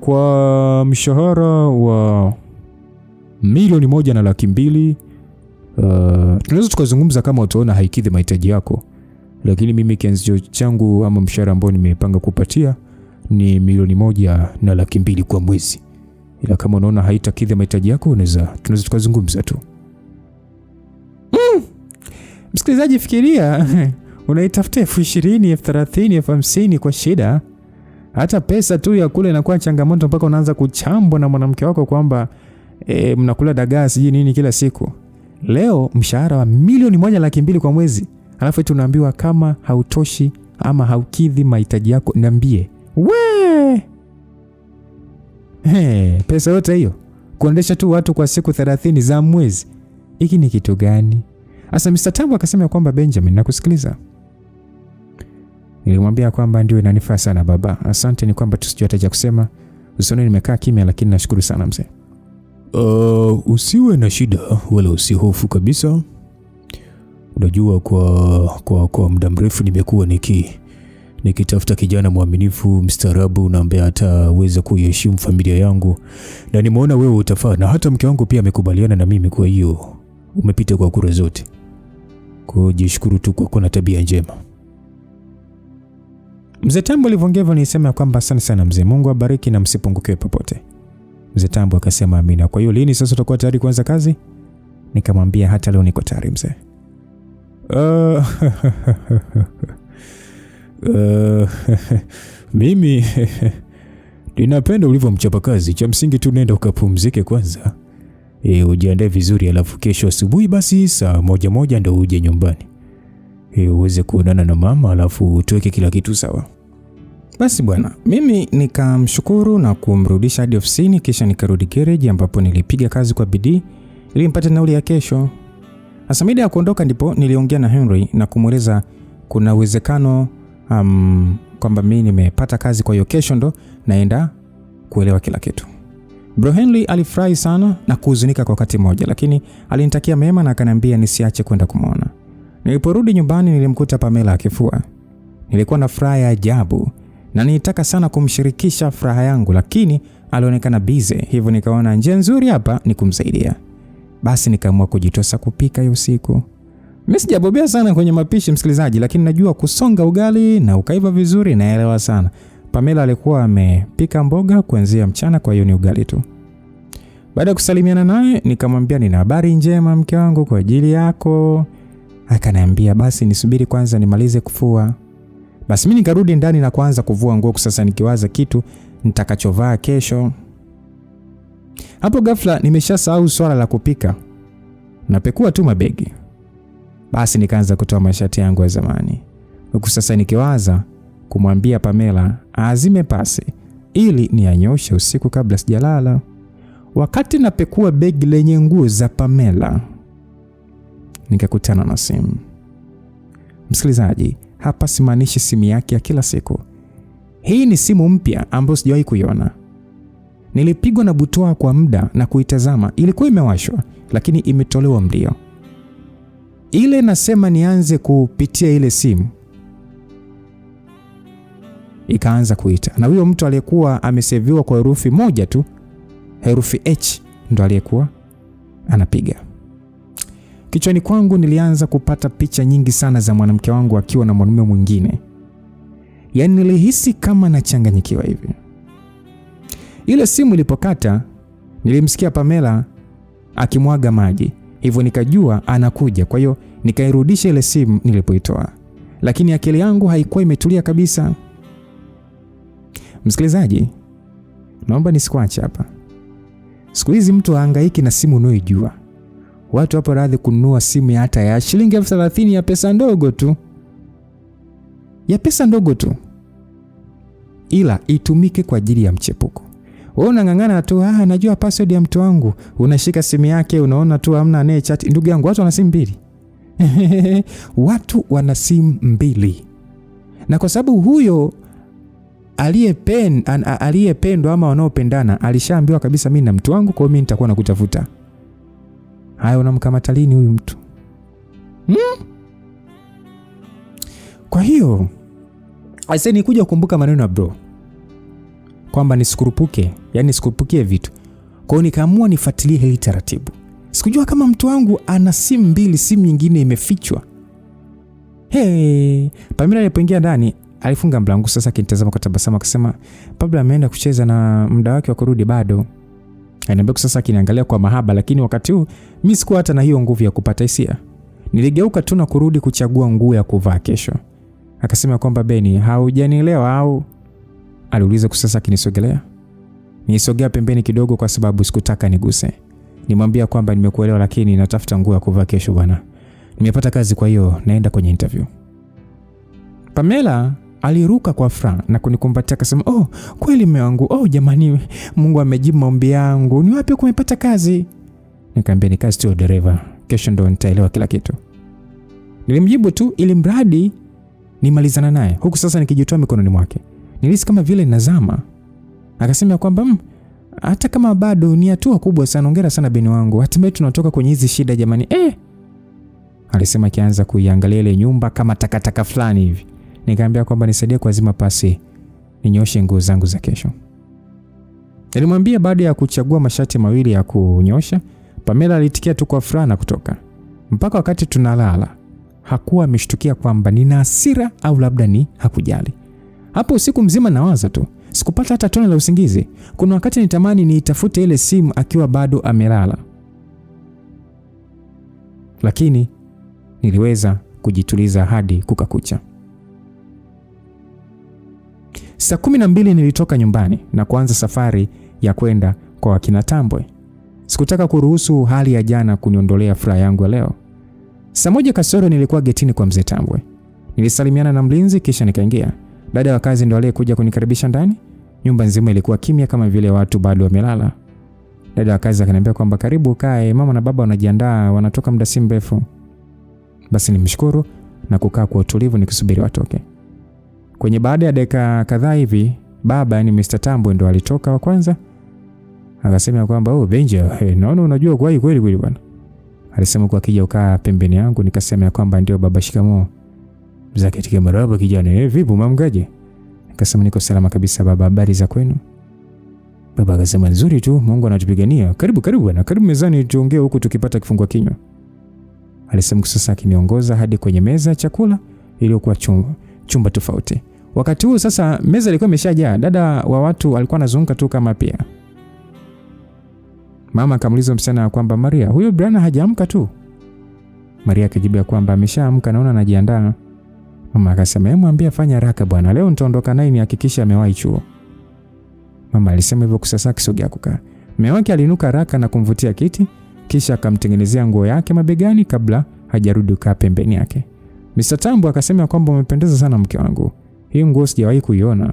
Kwa mshahara wa 1,200,000 tunaweza tukazungumza kama utaona haikidhi mahitaji yako, lakini mimi kianzio changu ama mshahara ambao nimepanga kupatia ni 1,200,000 kwa mwezi. Ila kama unaona haitakidhi mahitaji yako tunaweza tukazungumza tu. Msikilizaji, fikiria unaitafuta 20,000, 30,000, 50,000 kwa shida. Hata pesa tu ya kula inakuwa changamoto mpaka unaanza kuchambwa na mwanamke wako kwamba mnakula dagaa siji nini kila siku. Leo mshahara wa milioni 1.2 kwa mwezi. Alafu tunaambiwa kama hautoshi ama haukidhi mahitaji yako niambie. We! Pesa yote hiyo kuendesha tu watu kwa siku 30 za mwezi. Hiki ni kitu gani? Asa Mr. Tambo akasema kwamba Benjamin, nakusikiliza. Nilimwambia kwamba ndio inanifaa sana baba. Asante, ni kwamba tusijue hata cha kusema. Usione nimekaa kimya, lakini nashukuru sana mzee. Usiwe na shida wala usihofu kabisa. Unajua kwa muda mrefu nimekuwa nikitafuta kijana mwaminifu, mstaarabu na ambaye ataweza kuiheshimu familia yangu, na nimeona wewe utafaa, na hata mke wangu pia amekubaliana na mimi, kwa hiyo umepita kwa kura zote. Kwa jishukuru tu kwa kuwa na tabia njema. Mzee Tambo alivyoongea nilisema kwamba asante sana mzee, Mungu abariki na msipungukiwe popote. Mzee Tambo akasema amina. Kwa hiyo lini sasa utakuwa tayari kuanza kazi? Nikamwambia hata leo niko tayari mzee. Mimi ninapenda ulivyomchapa kazi. Cha msingi tu nenda ukapumzike kwanza. Ujiandae vizuri, alafu kesho asubuhi basi saa 1 ndio uje nyumbani. Uweze kuonana na mama, alafu tuweke kila kitu sawa. Basi bwana, mimi nikamshukuru na kumrudisha hadi ofisini, kisha nikarudi garage ambapo nilipiga kazi kwa bidii ili nipate nauli ya kesho. Hasa mida ya kuondoka ndipo niliongea na Henry na kumueleza kuna uwezekano kwamba mimi nimepata kazi, kwa hiyo kesho ndo naenda kuelewa kila kitu. Bro Henry alifurahi sana na kuhuzunika kwa wakati mmoja, lakini alinitakia mema na akaniambia nisiache kwenda kumuona. Niliporudi nyumbani nilimkuta Pamela akifua. Nilikuwa na furaha ya ajabu na nilitaka sana kumshirikisha furaha yangu, lakini alionekana busy, hivyo nikaona njia nzuri hapa ni kumsaidia. Basi nikaamua kujitosa kupika hiyo usiku. Mimi sijabobea sana kwenye mapishi msikilizaji, lakini najua kusonga ugali na ukaiva vizuri, naelewa sana. Pamela alikuwa amepika mboga kuanzia mchana, kwa hiyo ni ugali tu. Baada ya kusalimiana naye nikamwambia nina habari njema mke wangu kwa ajili yako. Akaniambia basi nisubiri kwanza nimalize kufua. Basi mimi nikarudi ndani na kuanza kuvua nguo, sasa nikiwaza kitu nitakachovaa kesho. Hapo ghafla nimeshasahau swala la kupika. Napekua tu mabegi. Basi nikaanza kutoa mashati yangu ya zamani. Huku sasa nikiwaza kumwambia Pamela azime pasi ili nianyoshe usiku kabla sijalala. Wakati napekua begi lenye nguo za Pamela, nikakutana na simu. Msikilizaji, hapa simaanishi simu yake ya kila siku. Hii ni simu mpya ambayo sijawahi kuiona. Nilipigwa na butwaa kwa muda na kuitazama. Ilikuwa imewashwa lakini imetolewa mlio. Ile nasema nianze kupitia ile simu ikaanza kuita, na huyo mtu aliyekuwa ameseviwa kwa herufi moja tu, herufi H, ndo aliyekuwa anapiga. Kichwani kwangu nilianza kupata picha nyingi sana za mwanamke wangu akiwa na mwanamume mwingine. Yaani nilihisi kama nachanganyikiwa hivi. Ile simu ilipokata nilimsikia Pamela akimwaga maji, hivyo nikajua anakuja. Kwa hiyo nikairudisha ile simu nilipoitoa, lakini akili yangu haikuwa imetulia kabisa. Msikilizaji, naomba nisikuache hapa. Siku hizi mtu hahangaiki na simu unayojua. Watu hapo radhi kununua simu ya hata ya shilingi 30,000 ya pesa ndogo tu. Ya pesa ndogo tu. Ila itumike kwa ajili ya mchepuko. Wewe unang'ang'ana tu, najua password ya mtu wangu. Unashika simu yake unaona tu hamna anaye chat. Ndugu yangu, watu wana simu 2. Watu wana simu 2. Na kwa sababu huyo aliyependwa ama wanaopendana alishaambiwa kabisa mimi na mtu wangu, kwa hiyo mimi nitakuwa nakutafuta. Haya, unamkamata lini huyu mtu? Kwa hiyo aisee, nikuja kukumbuka maneno ya bro kwamba nisikurupuke, yani nisikurupukie vitu. Kwa hiyo nikaamua nifuatilie hili taratibu. Sikujua kama mtu wangu ana simu 2, simu nyingine imefichwa. Pamela alipoingia ndani alifunga mlango, sasa akinitazama kwa tabasamu akasema Pablo ameenda kucheza na muda wake wa kurudi bado. Ananiambia sasa akiniangalia kwa mahaba, lakini wakati huu mimi sikuwa hata na hiyo nguvu ya kupata hisia. Niligeuka tu na kurudi kuchagua nguo ya kuvaa kesho. Akasema kwamba Beni, haujanielewa au? Aliuliza sasa akinisogelea. Nisogea pembeni kidogo kwa sababu sikutaka niguse. Nimwambia kwamba nimekuelewa, lakini natafuta nguo ya kuvaa kesho bwana. Nimepata kazi, kwa hiyo naenda kwenye interview. Pamela aliruka kwa furaha na kunikumbatia akasema, "Oh, kweli mume wangu. Oh jamani, Mungu amejibu maombi yangu. Ni wapi umepata kazi?" Nikamwambia, "Ni kazi tu ya dereva. Kesho ndo nitaelewa kila kitu." Nilimjibu tu ili mradi nimalizana naye, huku sasa nikijitoa mikononi mwake. Nilihisi kama vile ninazama. Akasema kwamba hata kama bado ni hatua kubwa sana, hongera sana beni wangu. Hatimaye tunatoka kwenye hizi shida jamani. Alisema akianza kuiangalia ile nyumba kama takataka fulani hivi. Nikamwambia kwamba nisaidie kuazima pasi, ninyoshe nguo zangu za kesho. Nilimwambia baada ya kuchagua mashati mawili ya kunyosha, Pamela alitikia tu kwa furaha na kutoka. Mpaka wakati tunalala, hakuwa ameshtukia kwamba nina hasira au labda ni hakujali. Hapo usiku mzima nawaza tu. Sikupata hata tone la usingizi. Kuna wakati nitamani niitafute ile simu akiwa bado amelala, lakini niliweza kujituliza hadi kukakucha. Saa 12 nilitoka nyumbani na kuanza safari ya kwenda kwa wakina Tambwe. Sikutaka kuruhusu hali ya jana kuniondolea furaha yangu ya leo. Saa 1 kasoro nilikuwa getini kwa mzee Tambwe. Nilisalimiana na mlinzi kisha nikaingia. Dada wa kazi ndo aliyekuja kunikaribisha ndani. Nyumba nzima ilikuwa kimya kama vile watu bado wamelala. Dada wa kazi akaniambia kwamba karibu kae, mama na baba wanajiandaa, wanatoka muda si mrefu. Basi nimshukuru na kukaa kwa utulivu nikisubiri watoke. Kwenye baada ya dakika kadhaa hivi, baba yani Mr. Tambwe ndo alitoka wa kwanza. Akasema kwamba Benja, naona unajua kweli kweli bwana. Alisema kwa akija ukaa pembeni yangu. Nikasema kwamba ndio baba, shikamoo. Mzake tike maraba kijana, vipi mamgaje? Akasema niko salama kabisa baba, habari za kwenu? Baba akasema nzuri tu, Mungu anatupigania. Karibu bwana, karibu mezani tuongee huku tukipata kifungua kinywa. Alisema sasa akiniongoza hadi kwenye meza ya chakula iliyokuwa chumba tofauti. Wakati huo sasa meza ilikuwa imeshajaa. Dada wa watu alikuwa anazunguka tu kama pia. Mama akamuuliza msichana kwamba Maria, huyo Brian hajaamka tu? Maria akajibu kwamba ameshaamka, naona anajiandaa. Mama akasema, mwambie afanye haraka bwana, leo nitaondoka naye nihakikishe amewahi chuo. Mama alisema hivyo kusasa kisogea kukaa. Mume wake alinuka haraka na kumvutia kiti, kisha akamtengenezea nguo yake mabegani kabla hajarudi kukaa pembeni yake. Mr. Tambwe akasema kwamba umependeza sana mke wangu. Hii nguo sijawahi kuiona.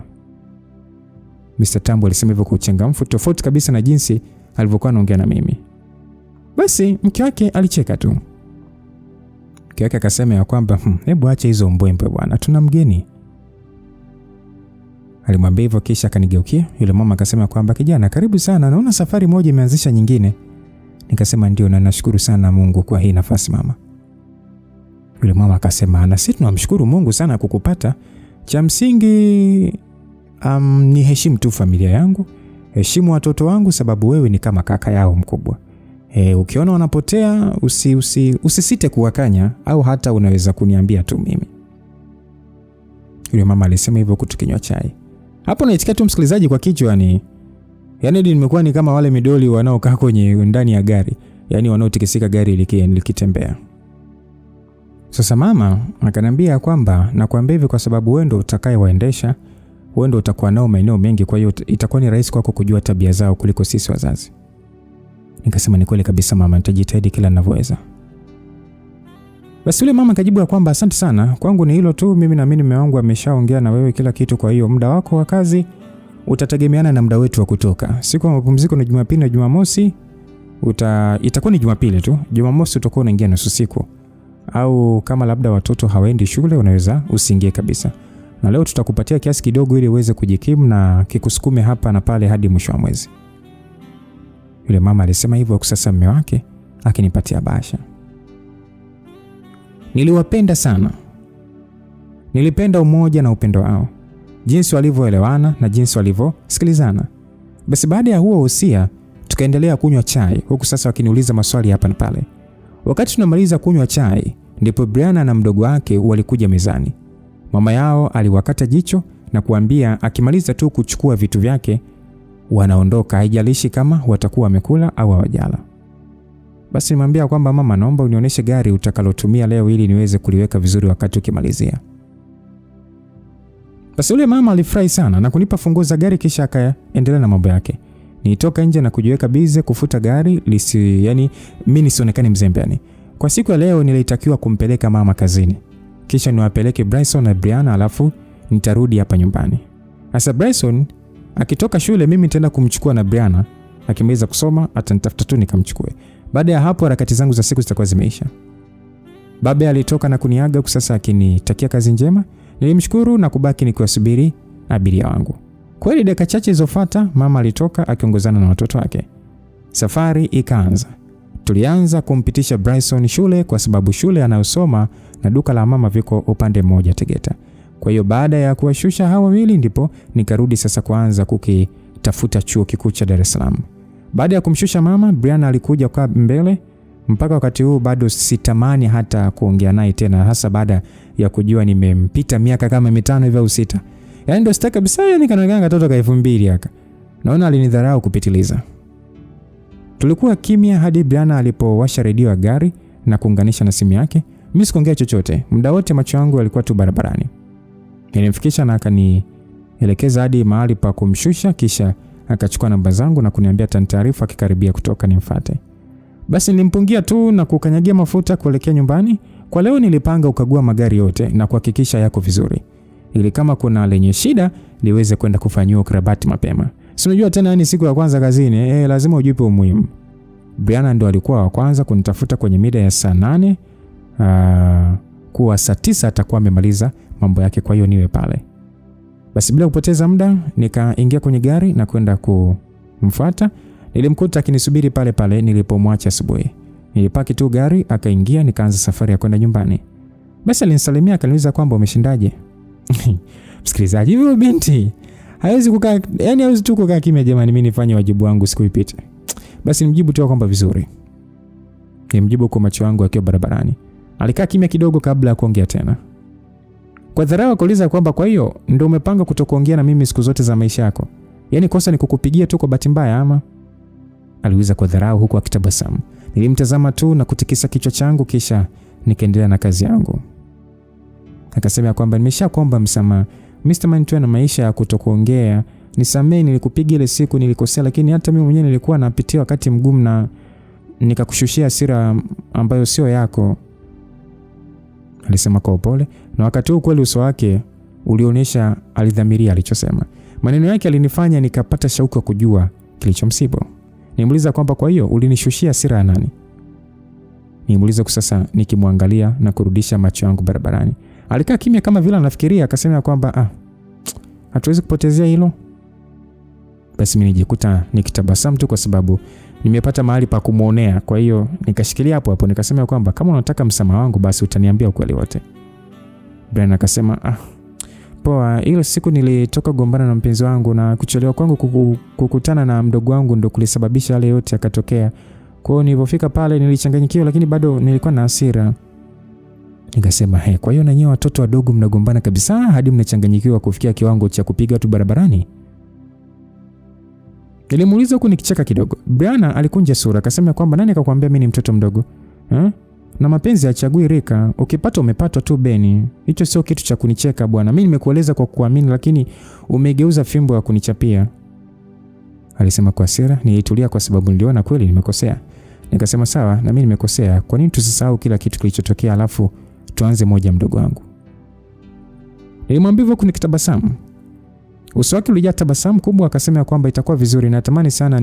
Mr. Tambwe alisema hivyo kwa uchangamfu tofauti kabisa na jinsi alivyokuwa anaongea na mimi. Basi mke wake alicheka tu. Mke wake akasema kwamba hebu acha hizo mbwembwe bwana, tuna mgeni. Alimwambia hivyo kisha akanigeukia. Yule mama akasema kwamba kijana, karibu sana, naona safari moja imeanzisha nyingine. Nikasema ndio, na nashukuru sana Mungu kwa hii nafasi mama. Yule mama akasema, na sisi tunamshukuru Mungu sana kukupata. Cha msingi ni heshimu tu familia yangu, heshimu watoto wangu, sababu wewe ni kama kaka yao mkubwa. Ukiona wanapotea usisite kuwakanya, au hata unaweza kuniambia tu mimi. Yule mama alisema hivyo kutukinywa chai. Hapo naitikia tu msikilizaji kwa kichwa yani nimekuwa ni kama wale midoli wanaokaa kwenye ndani ya gari, yani wanaotikisika gari likitembea. Sasa mama akaniambia kwamba nakwambia hivi kwa sababu wewe ndio utakayewaendesha, wewe ndio utakuwa nao maeneo mengi, kwa hiyo itakuwa ni rahisi kwako kujua tabia zao kuliko sisi wazazi. Nikasema ni kweli kabisa mama, nitajitahidi kila ninavyoweza. Basi yule mama akajibu kwamba asante sana, kwangu ni hilo tu, mimi naamini mume wangu ameshaongea na wewe kila kitu, kwa hiyo muda wako wa kazi utategemeana na muda wetu wa kutoka. Siku ya mapumziko ni Jumapili na Jumamosi, itakuwa ni Jumapili tu. Jumamosi utakuwa unaingia nusu siku, au kama labda watoto hawaendi shule unaweza usiingie kabisa. Na leo tutakupatia kiasi kidogo ili uweze kujikimu na kikusukume hapa na pale hadi mwisho wa mwezi. Yule mama alisema hivyo kusasa mume wake akinipatia bahasha. Niliwapenda sana. Nilipenda umoja na upendo wao, jinsi walivyoelewana na jinsi walivyosikilizana. Basi baada ya huo usia tukaendelea kunywa chai, huku sasa wakiniuliza maswali hapa na pale. Wakati tunamaliza kunywa chai ndipo Brian na mdogo wake walikuja mezani. Mama yao aliwakata jicho na kuambia akimaliza tu kuchukua vitu vyake wanaondoka, haijalishi kama watakuwa wamekula au hawajala. Basi nimwambia kwamba mama, naomba unionyeshe gari utakalotumia leo ili niweze kuliweka vizuri wakati ukimalizia. Basi yule mama alifurahi sana na kunipa funguo za gari kisha akaendelea na mambo yake. Nilitoka nje na kujiweka bize kufuta gari yani mimi nisionekane mzembe yani. Kwa siku ya leo nilitakiwa kumpeleka mama kazini. Kisha niwapeleke Bryson na Brianna alafu nitarudi hapa nyumbani. Sasa Bryson akitoka shule mimi nitaenda kumchukua na Brianna akimaliza kusoma atanitafuta tu nikamchukue. Baada ya hapo harakati zangu za siku zitakuwa zimeisha. Baba alitoka na kuniaga sasa akinitakia kazi njema. Nilimshukuru na kubaki nikiwasubiri abiria wangu. Kweli dakika chache zilizofuata mama alitoka akiongozana na watoto wake. Safari ikaanza. Tulianza kumpitisha Bryson shule kwa sababu shule anayosoma na duka la mama viko upande mmoja Tegeta. Kwa hiyo baada ya kuwashusha hawa wawili ndipo nikarudi sasa kuanza kukitafuta chuo kikuu cha Dar es Salaam. Baada ya kumshusha mama, Brianna alikuja kwa mbele. Mpaka wakati huu bado sitamani hata kuongea naye tena, hasa baada ya kujua nimempita miaka kama 5 hivi au 6. Yaani ndio sitaka kabisa, yani kanaongea katoto ka 2000 haka. Naona alinidharau kupitiliza. Tulikuwa kimya hadi Brianna alipowasha redio ya gari na kuunganisha na simu yake. Mimi sikuongea chochote. Muda wote macho yangu yalikuwa tu barabarani. Nilimfikisha na akanielekeza hadi mahali pa kumshusha, kisha akachukua namba zangu na kuniambia tanitaarifa akikaribia kutoka nimfuate. Basi nilimpungia tu na kukanyagia mafuta kuelekea nyumbani. Kwa leo nilipanga ukagua magari yote na kuhakikisha yako vizuri, ili kama kuna lenye shida liweze kwenda kufanyiwa ukarabati mapema. Si unajua tena yani siku ya kwanza kazini lazima ujipe umuhimu. Brianna ndo alikuwa wa kwanza kunitafuta kwenye mida ya saa 8. Kuwa saa 9 atakuwa amemaliza mambo yake, kwa hiyo niwe pale. Basi bila kupoteza muda nikaingia kwenye gari na kwenda kumfuata. Nilimkuta akinisubiri pale pale nilipomwacha asubuhi. Nilipaki tu gari akaingia, nikaanza safari ya kwenda nyumbani. Basi alinisalimia akaniuliza kwamba umeshindaje. Msikilizaji, hiyo binti haiwezi kukaa, yani haiwezi tu kukaa kimya jamani, mimi nifanye wajibu wangu siku ipite. Basi nimjibu tu kwamba vizuri. Nimjibu kwa macho yangu akiwa barabarani. Alikaa kimya kidogo kabla ya kuongea tena. Kwa dharau akauliza kwamba kwa hiyo ndio umepanga kutokuongea na mimi siku zote za maisha yako? Yaani kosa ni kukupigia tu kwa bahati mbaya ama? Aliuliza kwa dharau huku akitabasamu. Nilimtazama tu na kutikisa kichwa changu kisha nikaendelea na kazi yangu. Akasema kwamba nimeshakuomba msamaha. Mr. Man tu na maisha ya kutokuongea. Nisamee nilikupigia ile siku nilikosea, lakini hata mimi mwenyewe nilikuwa napitia wakati mgumu na nikakushushia hasira ambayo sio yako. Alisema kwa upole na wakati huu kweli uso wake ulionyesha alidhamiria alichosema. Maneno yake alinifanya nikapata shauku ya kujua kilichomsibu. Nimuuliza kwamba kwa hiyo ulinishushia hasira ya nani? Nimuuliza kwa sasa nikimwangalia na kurudisha macho yangu barabarani. Alikaa kimya kama vile anafikiria, akasema kwamba hatuwezi kupotezea hilo. Basi mimi nijikuta nikitabasamu tu kwa sababu nimepata mahali pa kumuonea. Kwa hiyo nikashikilia hapo hapo nikasema kwamba kama unataka msamaha wangu basi utaniambia ukweli wote. Brianna akasema poa, ile siku nilitoka gombana na mpenzi wangu na kuchelewa kwangu kukutana na mdogo wangu ndo kulisababisha yale yote yakatokea. Kwa hiyo nilipofika pale nilichanganyikiwa, lakini bado nilikuwa na hasira. Nikasema kwa hiyo na nyewe watoto wadogo mnagombana kabisa hadi mnachanganyikiwa kufikia kiwango cha kupiga watu barabarani? Nilimuuliza huku nikicheka kidogo. Brianna alikunja sura akasema kwamba nani akakwambia mimi ni mtoto mdogo? Na mapenzi hayachagui rika, ukipata umepatwa tu Beni. Hicho sio kitu cha kunicheka bwana. Mimi nimekueleza kwa kuamini lakini umegeuza fimbo ya kunichapia. Alisema kwa hasira. Nilitulia kwa sababu niliona kweli nimekosea. Nikasema sawa, na mimi nimekosea. Kwa nini tusisahau kila kitu kilichotokea alafu tuanze moja mdogo wangu? Nilimwambia hivyo nikitabasamu. Uso wake ulijaa tabasamu kubwa, akasema kwamba itakuwa vizuri, natamani sana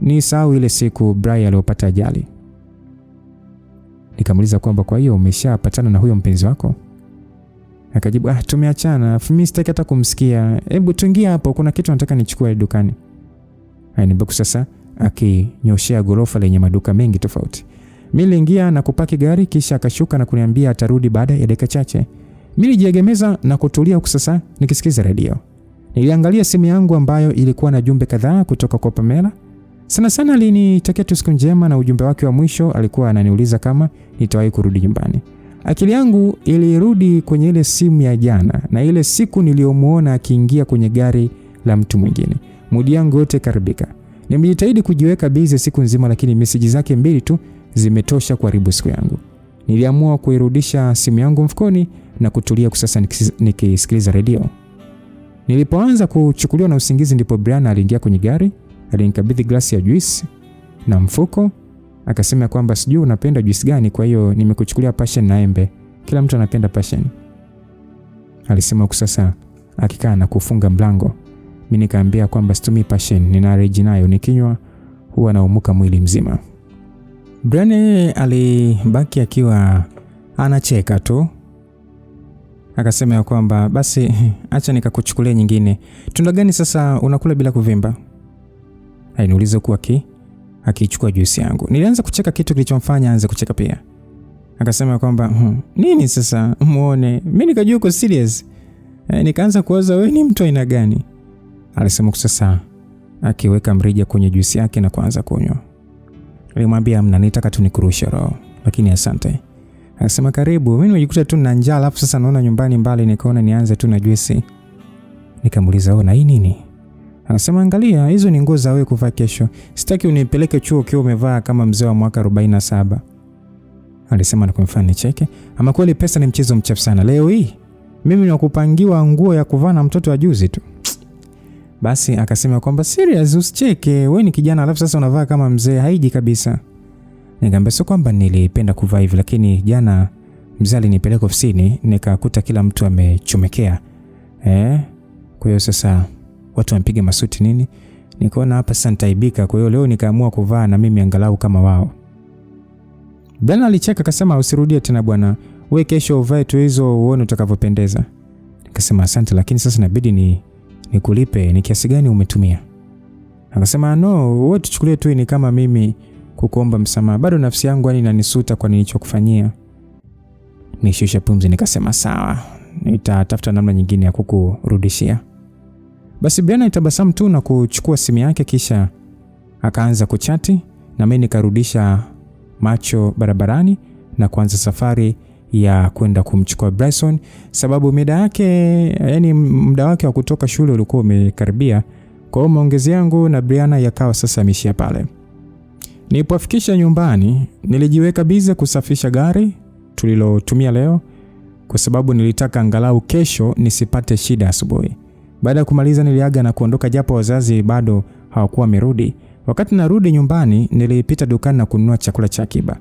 ni sahau ile siku Brian aliyopata ajali. Nikamuuliza kwamba kwa hiyo umeshapatana na huyo mpenzi wako? Akajibu tumeachana, mimi sitaki hata kumsikia. Hebu tuingie hapo, kuna kitu nataka nichukue dukani. Nibaki sasa akinyoshea gorofa lenye maduka mengi tofauti. Mimi niliingia na kupaki gari kisha akashuka na kuniambia atarudi baada ya dakika chache. Mimi nijiegemeza na kutulia huko sasa nikisikiza radio. Niliangalia simu yangu ambayo ilikuwa na jumbe kadhaa kutoka kwa Pamela. Sana alinitakia tu siku njema na ujumbe wake wa mwisho alikuwa ananiuliza kama nitawahi kurudi nyumbani. Akili yangu ilirudi kwenye ile simu ya jana na ile siku niliyomuona akiingia kwenye gari la mtu mwingine. Mudi yangu yote karibika. Nimejitahidi kujiweka busy siku nzima lakini message zake 2 tu zimetosha kuharibu siku yangu. Niliamua kuirudisha simu yangu mfukoni na kutulia kusasa nikisikiliza radio. Nilipoanza kuchukuliwa na usingizi ndipo Brianna aliingia kwenye gari, Alinikabidhi glasi ya juisi na mfuko, akasema kwamba sijui unapenda juisi gani, kwa hiyo nimekuchukulia passion na embe. Kila mtu anapenda passion. Alisema huku sasa akikaa na kufunga mlango. Mimi nikaambia kwamba situmii passion, nina allergy nayo, nikinywa huwa naumuka mwili mzima. Brian alibaki akiwa anacheka tu. Akasema kwamba basi acha nikakuchukulia nyingine. Tunda gani sasa unakula bila kuvimba? Aliniuliza huku akichukua juisi yangu. Nilianza kucheka, kitu kilichomfanya aanze kucheka pia. Akasema kwamba nini sasa muone. Mimi nikajua uko serious. Nikaanza kuwaza wewe ni mtu aina gani. Alisema sasa akiweka mrija kwenye juisi yake na kuanza kunywa. Nilimwambia nitaka tu nikurushe roho, lakini asante. Akasema karibu. Mimi nimejikuta tu na njaa, alafu sasa naona nyumbani mbali, nikaona nianze tu na juisi. Nikamuuliza na hii nini? Akasema angalia, hizo ni nguo za wewe kuvaa kesho. Sitaki unipeleke chuo ukiwa umevaa kama mzee wa mwaka 47. Alisema na kumfanya nicheke. Ama kweli pesa ni mchezo mchafu sana. Leo hii mimi nakupangiwa nguo ya kuvaa na mtoto wa juzi tu. Basi akasema kwamba serious, usicheke. Wewe ni kijana alafu sasa unavaa kama mzee, haiji kabisa. Nikamwambia sio kwamba nilipenda kuvaa hivi, lakini jana mzee alinipeleka ofisini nikakuta kila mtu amechomekea. Kwa hiyo sasa watu wamepiga masuti nini? Nikaona hapa sasa nitaibika, kwa hiyo leo nikaamua kuvaa na mimi angalau kama wao. Bwana alicheka akasema usirudie tena bwana. Wewe kesho uvae tu hizo uone utakavyopendeza. Nikasema asante, lakini sasa inabidi nikulipe, ni kiasi gani umetumia? Akasema no, wewe tuchukulie tu ni kama mimi kukuomba msamaha. Bado nafsi yangu inanisuta kwa nilichokufanyia. Nishusha pumzi nikasema sawa, nitatafuta namna nyingine ya kukurudishia. Basi Brian alitabasamu tu na kuchukua simu yake, kisha akaanza kuchati na mimi nikarudisha macho barabarani na kuanza safari ya kwenda kumchukua Bryson, sababu muda wake wa kutoka shule ulikuwa umekaribia. Kwa hiyo maongezi yangu na Brian yakawa sasa yameshia pale. Nilipofikisha nyumbani, nilijiweka bize kusafisha gari tulilotumia leo, kwa sababu nilitaka angalau kesho nisipate shida asubuhi. Baada ya kumaliza niliaga na kuondoka, japo wazazi bado hawakuwa wamerudi. Wakati narudi nyumbani, nilipita dukani na kununua chakula cha akiba.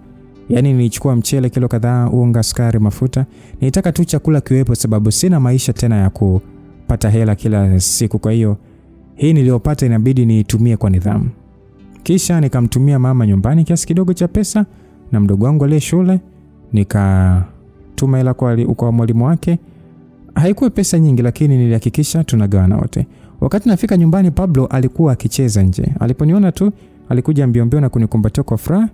Yaani nilichukua mchele kilo kadhaa, unga, sukari, mafuta. Nilitaka tu chakula kiwepo sababu sina maisha tena ya kupata hela kila siku. Kwa hiyo hii niliyopata inabidi niitumie kwa nidhamu. Kisha nikamtumia mama nyumbani kiasi kidogo cha pesa, na mdogo wangu aliye shule nikatuma hela kwa mwalimu wake. Haikuwa pesa nyingi, lakini nilihakikisha tunagawana wote. Wakati nafika nyumbani, Pablo alikuwa akicheza nje. Aliponiona tu alikuja mbio na kunikumbatia kwa furaha.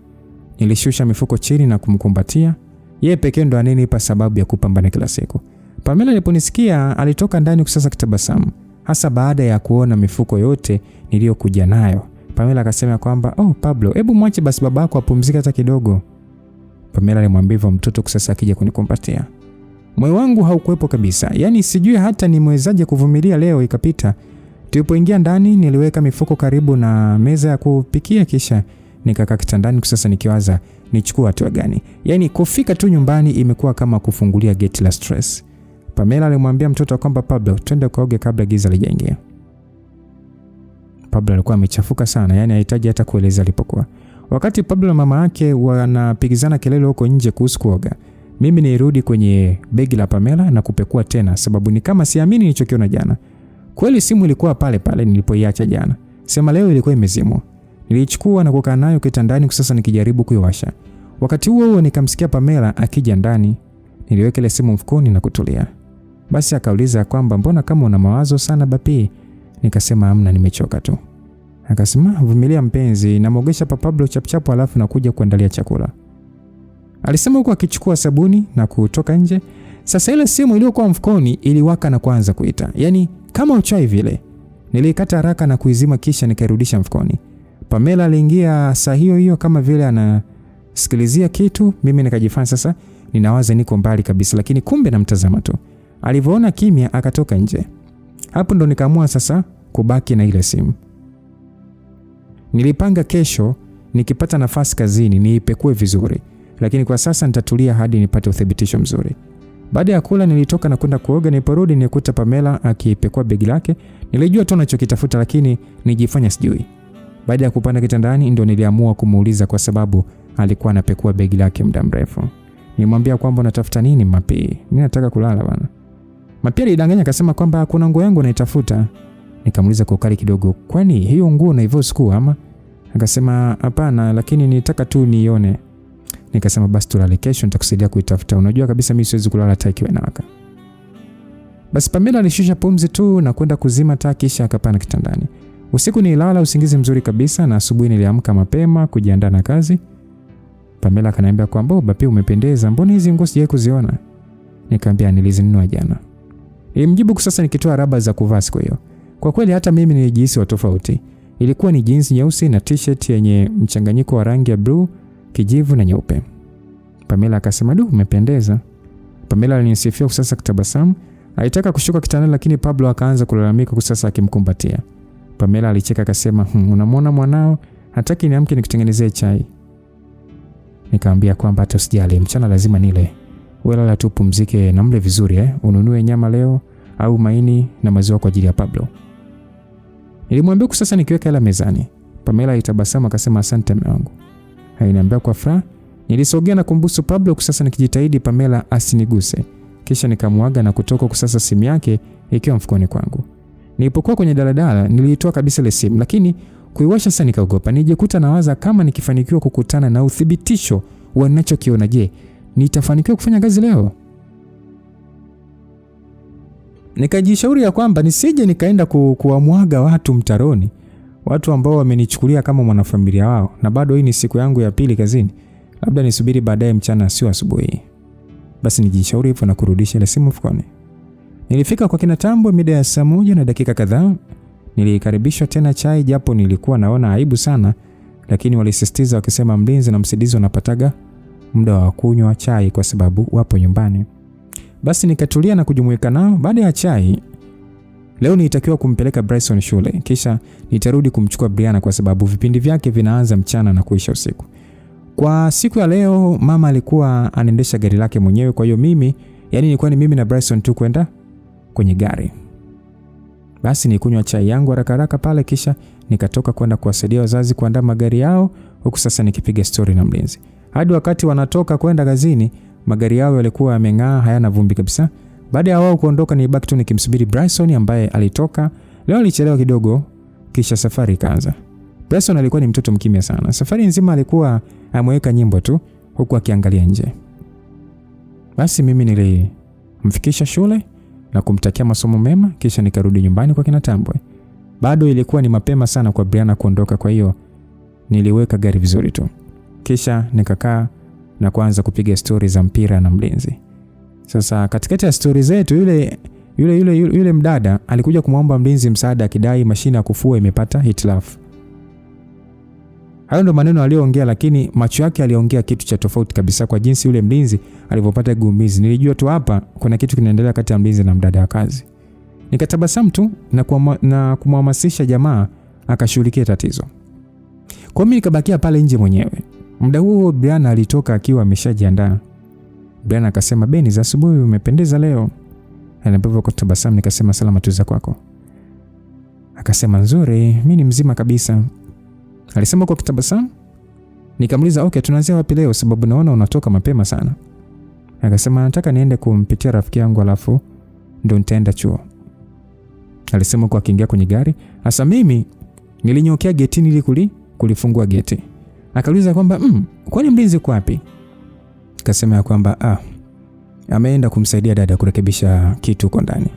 Nilishusha mifuko chini na kumkumbatia. Yeye pekee ndo ananipa sababu ya kupambana kila siku. Pamela aliponisikia alitoka ndani kusasa kitabasamu, hasa baada ya kuona mifuko yote niliyokuja nayo. Pamela akasema kwamba Pablo, hebu mwache basi babako apumzike hata kidogo. Pamela alimwambia mtoto kusasa akija kunikumbatia. Moyo wangu haukuepo kabisa. Yaani sijui hata nimewezaje kuvumilia leo ikapita. Tulipoingia ndani niliweka mifuko karibu na meza ya kupikia, kisha nikakaa kitandani kusasa nikiwaza nichukue hatua gani. Yaani kufika tu nyumbani imekuwa kama kufungulia geti la stress. Pamela alimwambia mtoto kwamba Pablo, twende kaoge kabla giza lijaingia. Pablo alikuwa amechafuka sana, yaani hahitaji hata kueleza alipokuwa. Wakati Pablo na mama yake wanapigizana kelele huko nje kuhusu kuoga, mimi nirudi kwenye begi la Pamela na kupekua tena, sababu ni kama siamini nilichokiona jana. Kweli simu ilikuwa pale pale nilipoiacha jana. Sema leo ilikuwa imezimwa. Nilichukua na kukaa nayo kitandani sasa nikijaribu kuiwasha. Wakati huo nikamsikia Pamela akija ndani. Niliweka ile simu mfukoni na kutulia. Basi akauliza kwamba mbona kama una mawazo sana bapi? Nikasema hamna, nimechoka tu. Akasema vumilia mpenzi, namogesha Pablo chapchapo alafu nakuja kuandalia chakula. Alisema huko akichukua sabuni na kutoka nje. Sasa ile simu iliyokuwa mfukoni iliwaka na kuanza kuita. Yaani kama uchawi vile. Nilikata haraka na kuizima kisha nikarudisha mfukoni. Pamela aliingia saa hiyo kama vile anasikilizia kitu. Mimi nikajifanya sasa ninawaza niko mbali kabisa, lakini kumbe namtazama tu. Alivyoona kimya akatoka nje. Hapo ndo nikaamua sasa kubaki na ile simu. Nilipanga kesho nikipata nafasi kazini niipekue vizuri, lakini kwa sasa nitatulia hadi nipate uthibitisho mzuri. Baada ya kula nilitoka na kwenda kuoga. Niliporudi nikuta Pamela akipekua begi lake. Nilijua tu anachokitafuta, lakini nijifanya sijui. Baada ya kupanda kitandani ndio niliamua kumuuliza kwa sababu alikuwa anapekua begi lake muda mrefu. Nilimwambia kwamba unatafuta nini Mapi? Mimi nataka kulala bwana. Mapi alidanganya akasema kwamba kuna nguo yangu naitafuta. Nikamuuliza kwa ukali kidogo, kwani hiyo nguo unaivaa siku ama? Akasema hapana, lakini nitaka tu nione. Nikasema basi tulale kesho, nitakusaidia kuitafuta. Unajua kabisa mimi siwezi kulala taa ikiwa inawaka. Basi Pamela alishusha pumzi tu na kwenda kuzima taa kisha akapanda kitandani. Usiku nilala usingizi mzuri kabisa na asubuhi niliamka mapema kujiandaa na kazi. Pamela akaniambia kwamba Bapi umependeza, mbona hizi nguo sijawahi kuziona? Nikamwambia nilizinunua jana. Nilimjibu sasa nikitoa raba za kuvaa siku hiyo. Kwa kweli hata mimi nilijihisi tofauti. Ilikuwa ni jeans nyeusi na t-shirt yenye mchanganyiko wa rangi ya blue, kijivu na nyeupe. Pamela akasema, "Du, umependeza." Pamela alinisifia sasa kutabasamu. Alitaka kushuka kitandani lakini Pablo akaanza kulalamika kwa sasa akimkumbatia. Pamela alicheka akasema, "Unamwona mwanao? Hataki niamke nikutengenezee chai." Nikamwambia kwamba hata usijali, mchana lazima nile. Wewe lala tu pumzike na mle vizuri ununue nyama leo au maini na maziwa kwa ajili ya Pablo. Nilimwambia sasa nikiweka hela mezani. Pamela itabasamu akasema asante mume wangu. Hainiambia kwa furaha. Nilisogea na kumbusu Pablo sasa nikijitahidi Pamela asiniguse. Kisha nikamuaga na kutoka sasa simu yake ikiwa mfukoni kwangu. Nilipokuwa kwenye daladala niliitoa kabisa ile simu lakini kuiwasha sasa nikaogopa. Nijikuta nawaza kama nikifanikiwa kukutana na uthibitisho wa ninachokiona, je, nitafanikiwa kufanya kazi leo? Nikajishauri ya kwamba nisije nikaenda kuamwaga watu mtaroni, watu ambao wamenichukulia kama mwanafamilia wao, na bado hii ni siku yangu ya pili kazini. Labda nisubiri baadaye mchana sio asubuhi. Basi nijishauri hivyo na kurudisha ile simu mfukoni. Nilifika kwa kina Tambwe mida ya saa 1 na dakika kadhaa. Nilikaribishwa tena chai japo nilikuwa naona aibu sana, lakini walisisitiza wakisema mlinzi na msaidizi wanapataga muda wa kunywa chai kwa sababu wapo nyumbani. Basi nikatulia na kujumuika nao. Baada ya chai, leo nilitakiwa kumpeleka Bryson shule, kisha nitarudi kumchukua Brianna kwa sababu vipindi vyake vinaanza mchana na kuisha usiku. Kwa siku ya leo mama alikuwa anaendesha gari lake mwenyewe, kwa hiyo nilikuwa ni mimi na Bryson tu kwenda kwenye gari. Basi nikunywa chai yangu haraka pale kisha nikatoka kwenda kuwasaidia wazazi kuandaa magari yao, huku sasa nikipiga story na mlinzi. Hadi wakati wanatoka kwenda kazini, magari yao yalikuwa yameng'aa, hayana vumbi kabisa. Baada ya wao kuondoka nibaki tu nikimsubiri Bryson ambaye alitoka. Leo alichelewa kidogo kisha safari ikaanza. Bryson alikuwa ni mtoto mkimya sana. Safari nzima alikuwa ameweka nyimbo tu huku akiangalia nje. Basi mimi nilimfikisha shule na kumtakia masomo mema kisha nikarudi nyumbani kwa kina Tambwe. Bado ilikuwa ni mapema sana kwa Brianna kuondoka, kwa hiyo niliweka gari vizuri tu. Kisha nikakaa na kuanza kupiga stories za mpira na mlinzi. Sasa katikati ya stories zetu yule mdada alikuja kumwomba mlinzi msaada akidai mashine ya kufua imepata hitilafu. Hayo ndo maneno aliyoongea, lakini macho yake aliongea kitu cha tofauti kabisa kwa jinsi yule mlinzi alivyopata gumizi. Nilijua tu hapa kuna kitu kinaendelea kati ya mlinzi na mdada wa kazi. Nikatabasamu tu na kumhamasisha jamaa akashughulikia tatizo. Kwa mimi nikabakia pale nje mwenyewe. Muda huo Brianna alitoka akiwa ameshajiandaa. Brianna akasema, "Beni, za asubuhi umependeza leo." Anapokuwa kwa tabasamu nikasema, "Salama tu za kwako." Akasema, "Nzuri, mimi ni mzima kabisa." Alisema kwa kitabasamu. Nikamuuliza, "Okay, tunaanzia wapi leo sababu naona unatoka mapema sana?" Akasema, "Nataka niende kumpitia rafiki yangu alafu ndio nitaenda chuo." Alisema kwa akiingia kwenye gari. Sasa mimi nilinyokea getini ili kulifungua geti. Akauliza kwamba, "Kwani mlinzi uko wapi?" Akasema ya kwamba ameenda kumsaidia dada kurekebisha kitu huko ndani.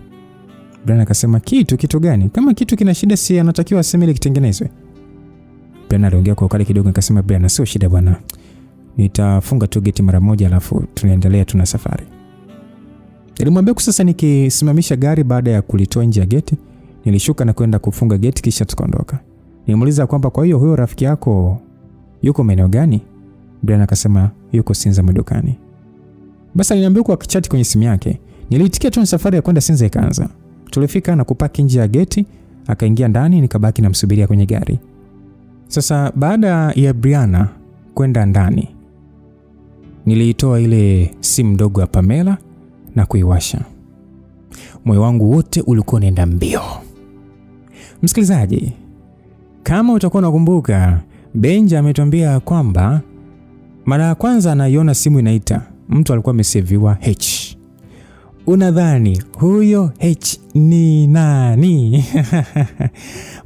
Brianna akasema, "Kitu gani? Kama kitu kina shida si anatakiwa aseme ile kitengenezwe." Brianna aliongea kwa ukali kidogo akasema, "Brianna, sio shida bwana. Nitafunga tu geti mara moja alafu tunaendelea tuna safari." Nilimwambia sasa nikisimamisha gari baada ya kulitoa nje ya geti, nilishuka na kwenda kufunga geti kisha tukaondoka. Nilimuuliza kwamba kwa hiyo huyo rafiki yako yuko maeneo gani? Brianna akasema yuko Sinza madukani. Basi aliniambia kwa kichati kwenye simu yake. Niliitikia tu safari ya kwenda Sinza ikaanza. Tulifika na kupaki nje ya geti, akaingia ndani nikabaki namsubiria kwenye gari. Sasa baada ya Brianna kwenda ndani, niliitoa ile simu ndogo ya Pamela na kuiwasha. Moyo wangu wote ulikuwa unaenda mbio. Msikilizaji, Kama utakuwa unakumbuka, Benja ametuambia kwamba mara ya kwanza anaiona simu inaita, mtu alikuwa ameseviwa H. Unadhani huyo H ni nani?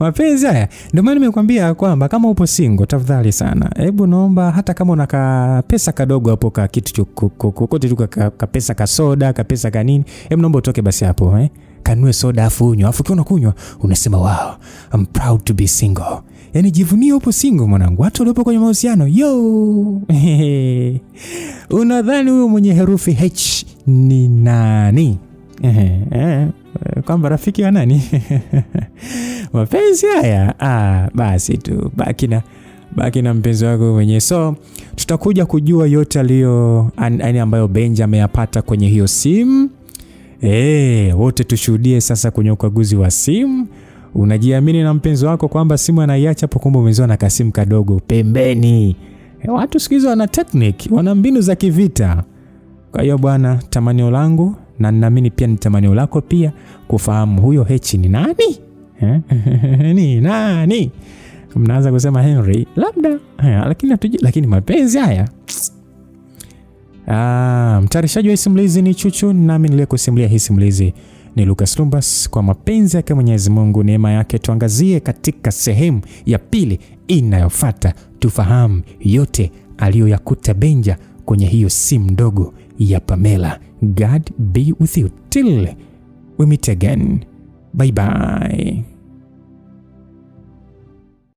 Mapenzi haya, ndio maana nimekuambia kwamba kama upo single, tafadhali sana, hebu naomba hata kama una pesa kadogo hapo, ka kitu kokote tu, ka pesa ka soda, ka pesa ka nini, hebu naomba utoke basi hapo, kanue soda afu unywe, afu ukiona kunywa unasema wow, I'm proud to be single. Yaani jivunie upo single mwanangu. Watu waliopo kwenye mahusiano, yo. Unadhani huyo mwenye herufi H ni nani? Kwamba rafiki wa nani? Mapenzi haya, basi tu baki na mpenzi wako mwenyewe. So tutakuja kujua yote ambayo Benja ameyapata kwenye hiyo simu. Wote tushuhudie sasa kwenye ukaguzi wa simu. Unajiamini na mpenzi wako kwamba simu anaiacha hapo, kumbe umezoea na kasimu kadogo pembeni. Watu siku hizo wana technique, wana mbinu za kivita. Kwa hiyo bwana, tamanio langu na ninaamini pia ni tamanio lako pia kufahamu huyo H ni nani? Ni nani? Mnaanza kusema Henry, labda. Lakini mapenzi haya. Mtayarishaji wa simulizi ni Chuchu, nami niliyekusimulia hii simulizi ni Lucas Lumbas. Kwa mapenzi yake Mwenyezi Mungu, neema yake, tuangazie katika sehemu ya pili inayofuata, tufahamu yote aliyoyakuta Benja kwenye hiyo simu ndogo ya Pamela. God be with you till we meet again. Bye bye.